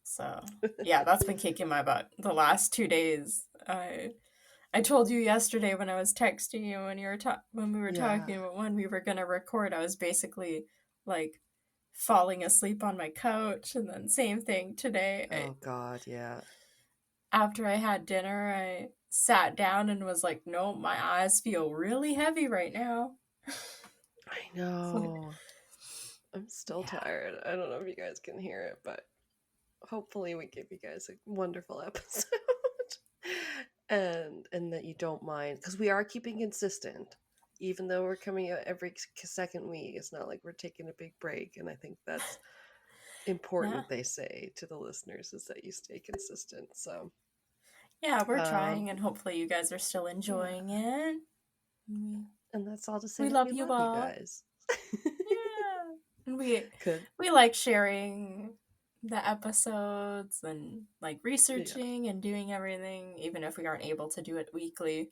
So yeah, that's been kicking my butt the last 2 days. I told you yesterday when I was texting you when we were Yeah. talking about when we were gonna record, I was basically like falling asleep on my couch, and then same thing today. Oh God, yeah. After I had dinner, I sat down and was like, "No, my eyes feel really heavy right now." I know. I'm still Yeah. tired. I don't know if you guys can hear it, but hopefully we give you guys a wonderful episode. and that you don't mind, because we are keeping consistent even though we're coming out every second week. It's not like we're taking a big break, and I think that's important. Yeah. They say to the listeners is that you stay consistent. So Yeah, we're trying, and hopefully you guys are still enjoying it. and that's all to say We that love we you love all. you guys. Yeah. And Good. we like sharing the episodes and like researching and doing everything, even if we aren't able to do it weekly.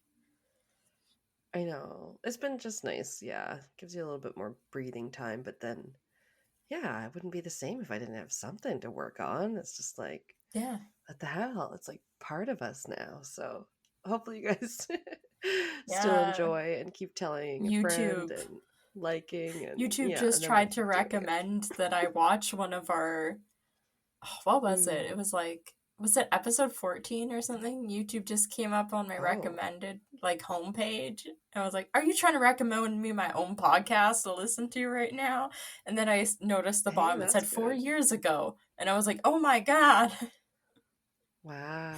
I know. It's been just nice. Yeah. Gives you a little bit more breathing time, but then yeah, it wouldn't be the same if I didn't have something to work on. It's just like, Yeah. what the hell? It's like part of us now. So hopefully you guys still Yeah. enjoy and keep telling a friend and liking, and YouTube yeah, just and then tried to keep doing it. recommend that I watch one of our, what was it? It was like, was it episode 14 or something? YouTube just came up on my recommended like homepage. I was like, are you trying to recommend me my own podcast to listen to right now? And then I noticed the bottom, it said 4 years ago. And I was like, oh my God. Wow.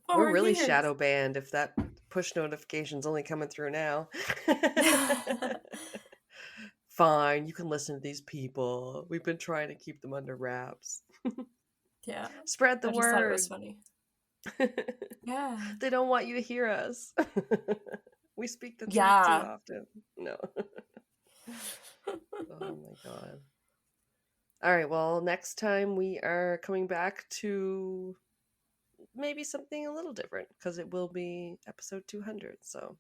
We're really shadow banned if that push notification's only coming through now. Fine, you can listen to these people. We've been trying to keep them under wraps. Yeah. Spread the word. I thought it was funny. Yeah. They don't want you to hear us. We speak the truth too often. No. Oh my God. All right, well, next time we are coming back to maybe something a little different, because it will be episode 200. So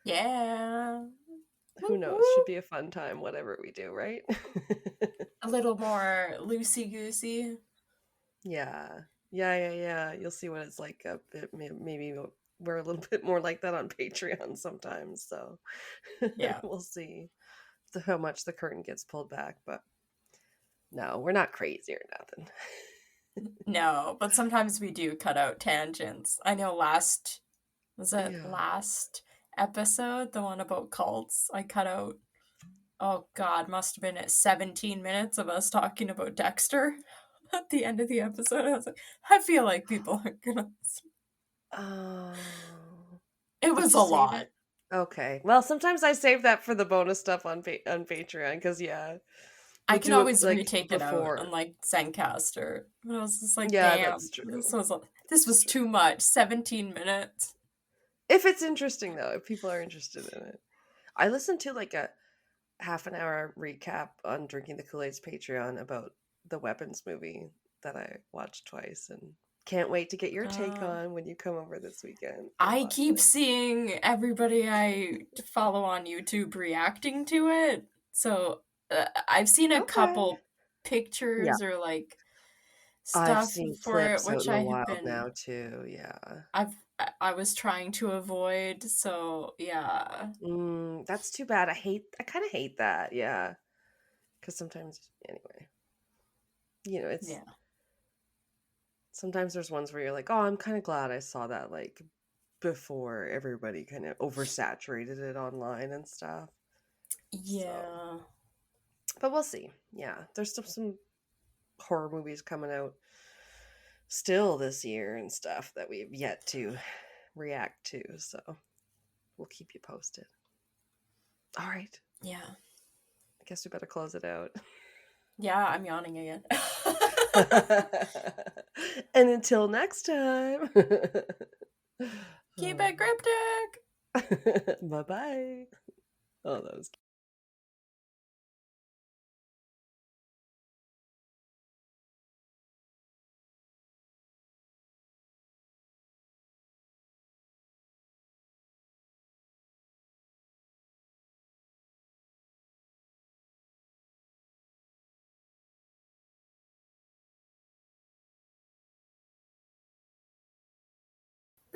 yeah, who knows? Should be a fun time, whatever we do, right? A little more loosey-goosey. Yeah. You'll see what it's like a bit. Maybe we're a little bit more like that on Patreon sometimes. So yeah, we'll see how much the curtain gets pulled back. But no, we're not crazy or nothing. No, but sometimes we do cut out tangents. I know last episode, the one about cults, I cut out, oh God, must have been at 17 minutes of us talking about Dexter at the end of the episode. I was like, I feel like people aren't gonna listen. Oh. It was you a save lot. it? Okay. Well, sometimes I save that for the bonus stuff on Patreon because I we'll can do it always like retake it out on like Zencaster. But I was just like, Yeah, damn, that's true. this was too much. 17 minutes. If it's interesting though, if people are interested in it. I listened to like a half an hour recap on Drinking the Kool-Aid's Patreon about the Weapons movie that I watched twice and can't wait to get your take on when you come over this weekend. I keep seeing everybody I follow on YouTube reacting to it. So I've seen a couple pictures or like I've stuff seen for it, clips out which in the I have wild been now too. Yeah. I was trying to avoid, so yeah. That's too bad. I kind of hate that. Yeah. Because sometimes, anyway, it's sometimes there's ones where you're like, oh, I'm kind of glad I saw that like before everybody kind of oversaturated it online and stuff. Yeah. So, but we'll see. Yeah. There's still some horror movies coming out still this year and stuff that we have yet to react to. So we'll keep you posted. All right. Yeah. I guess we better close it out. Yeah, I'm yawning again. And until next time. Keep it cryptic. Bye-bye. Oh, that was cute.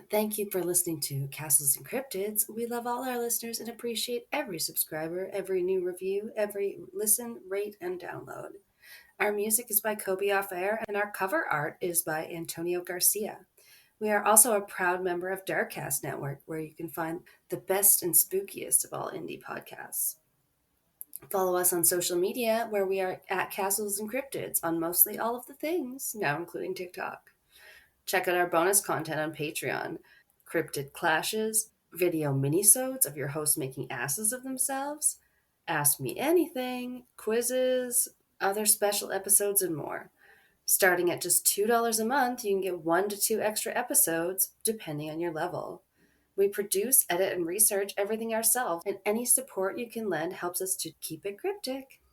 Thank you for listening to Castles and Cryptids. We love all our listeners and appreciate every subscriber, every new review, every listen, rate, and download. Our music is by Kobe Off Air, and our cover art is by Antonio Garcia. We are also a proud member of Darkcast Network, where you can find the best and spookiest of all indie podcasts. Follow us on social media, where we are at Castles and Cryptids on mostly all of the things, now including TikTok. Check out our bonus content on Patreon. Cryptid clashes, video minisodes of your host making asses of themselves, Ask Me Anything, quizzes, other special episodes, and more. Starting at just $2 a month, you can get 1 to 2 extra episodes, depending on your level. We produce, edit, and research everything ourselves, and any support you can lend helps us to keep it cryptic.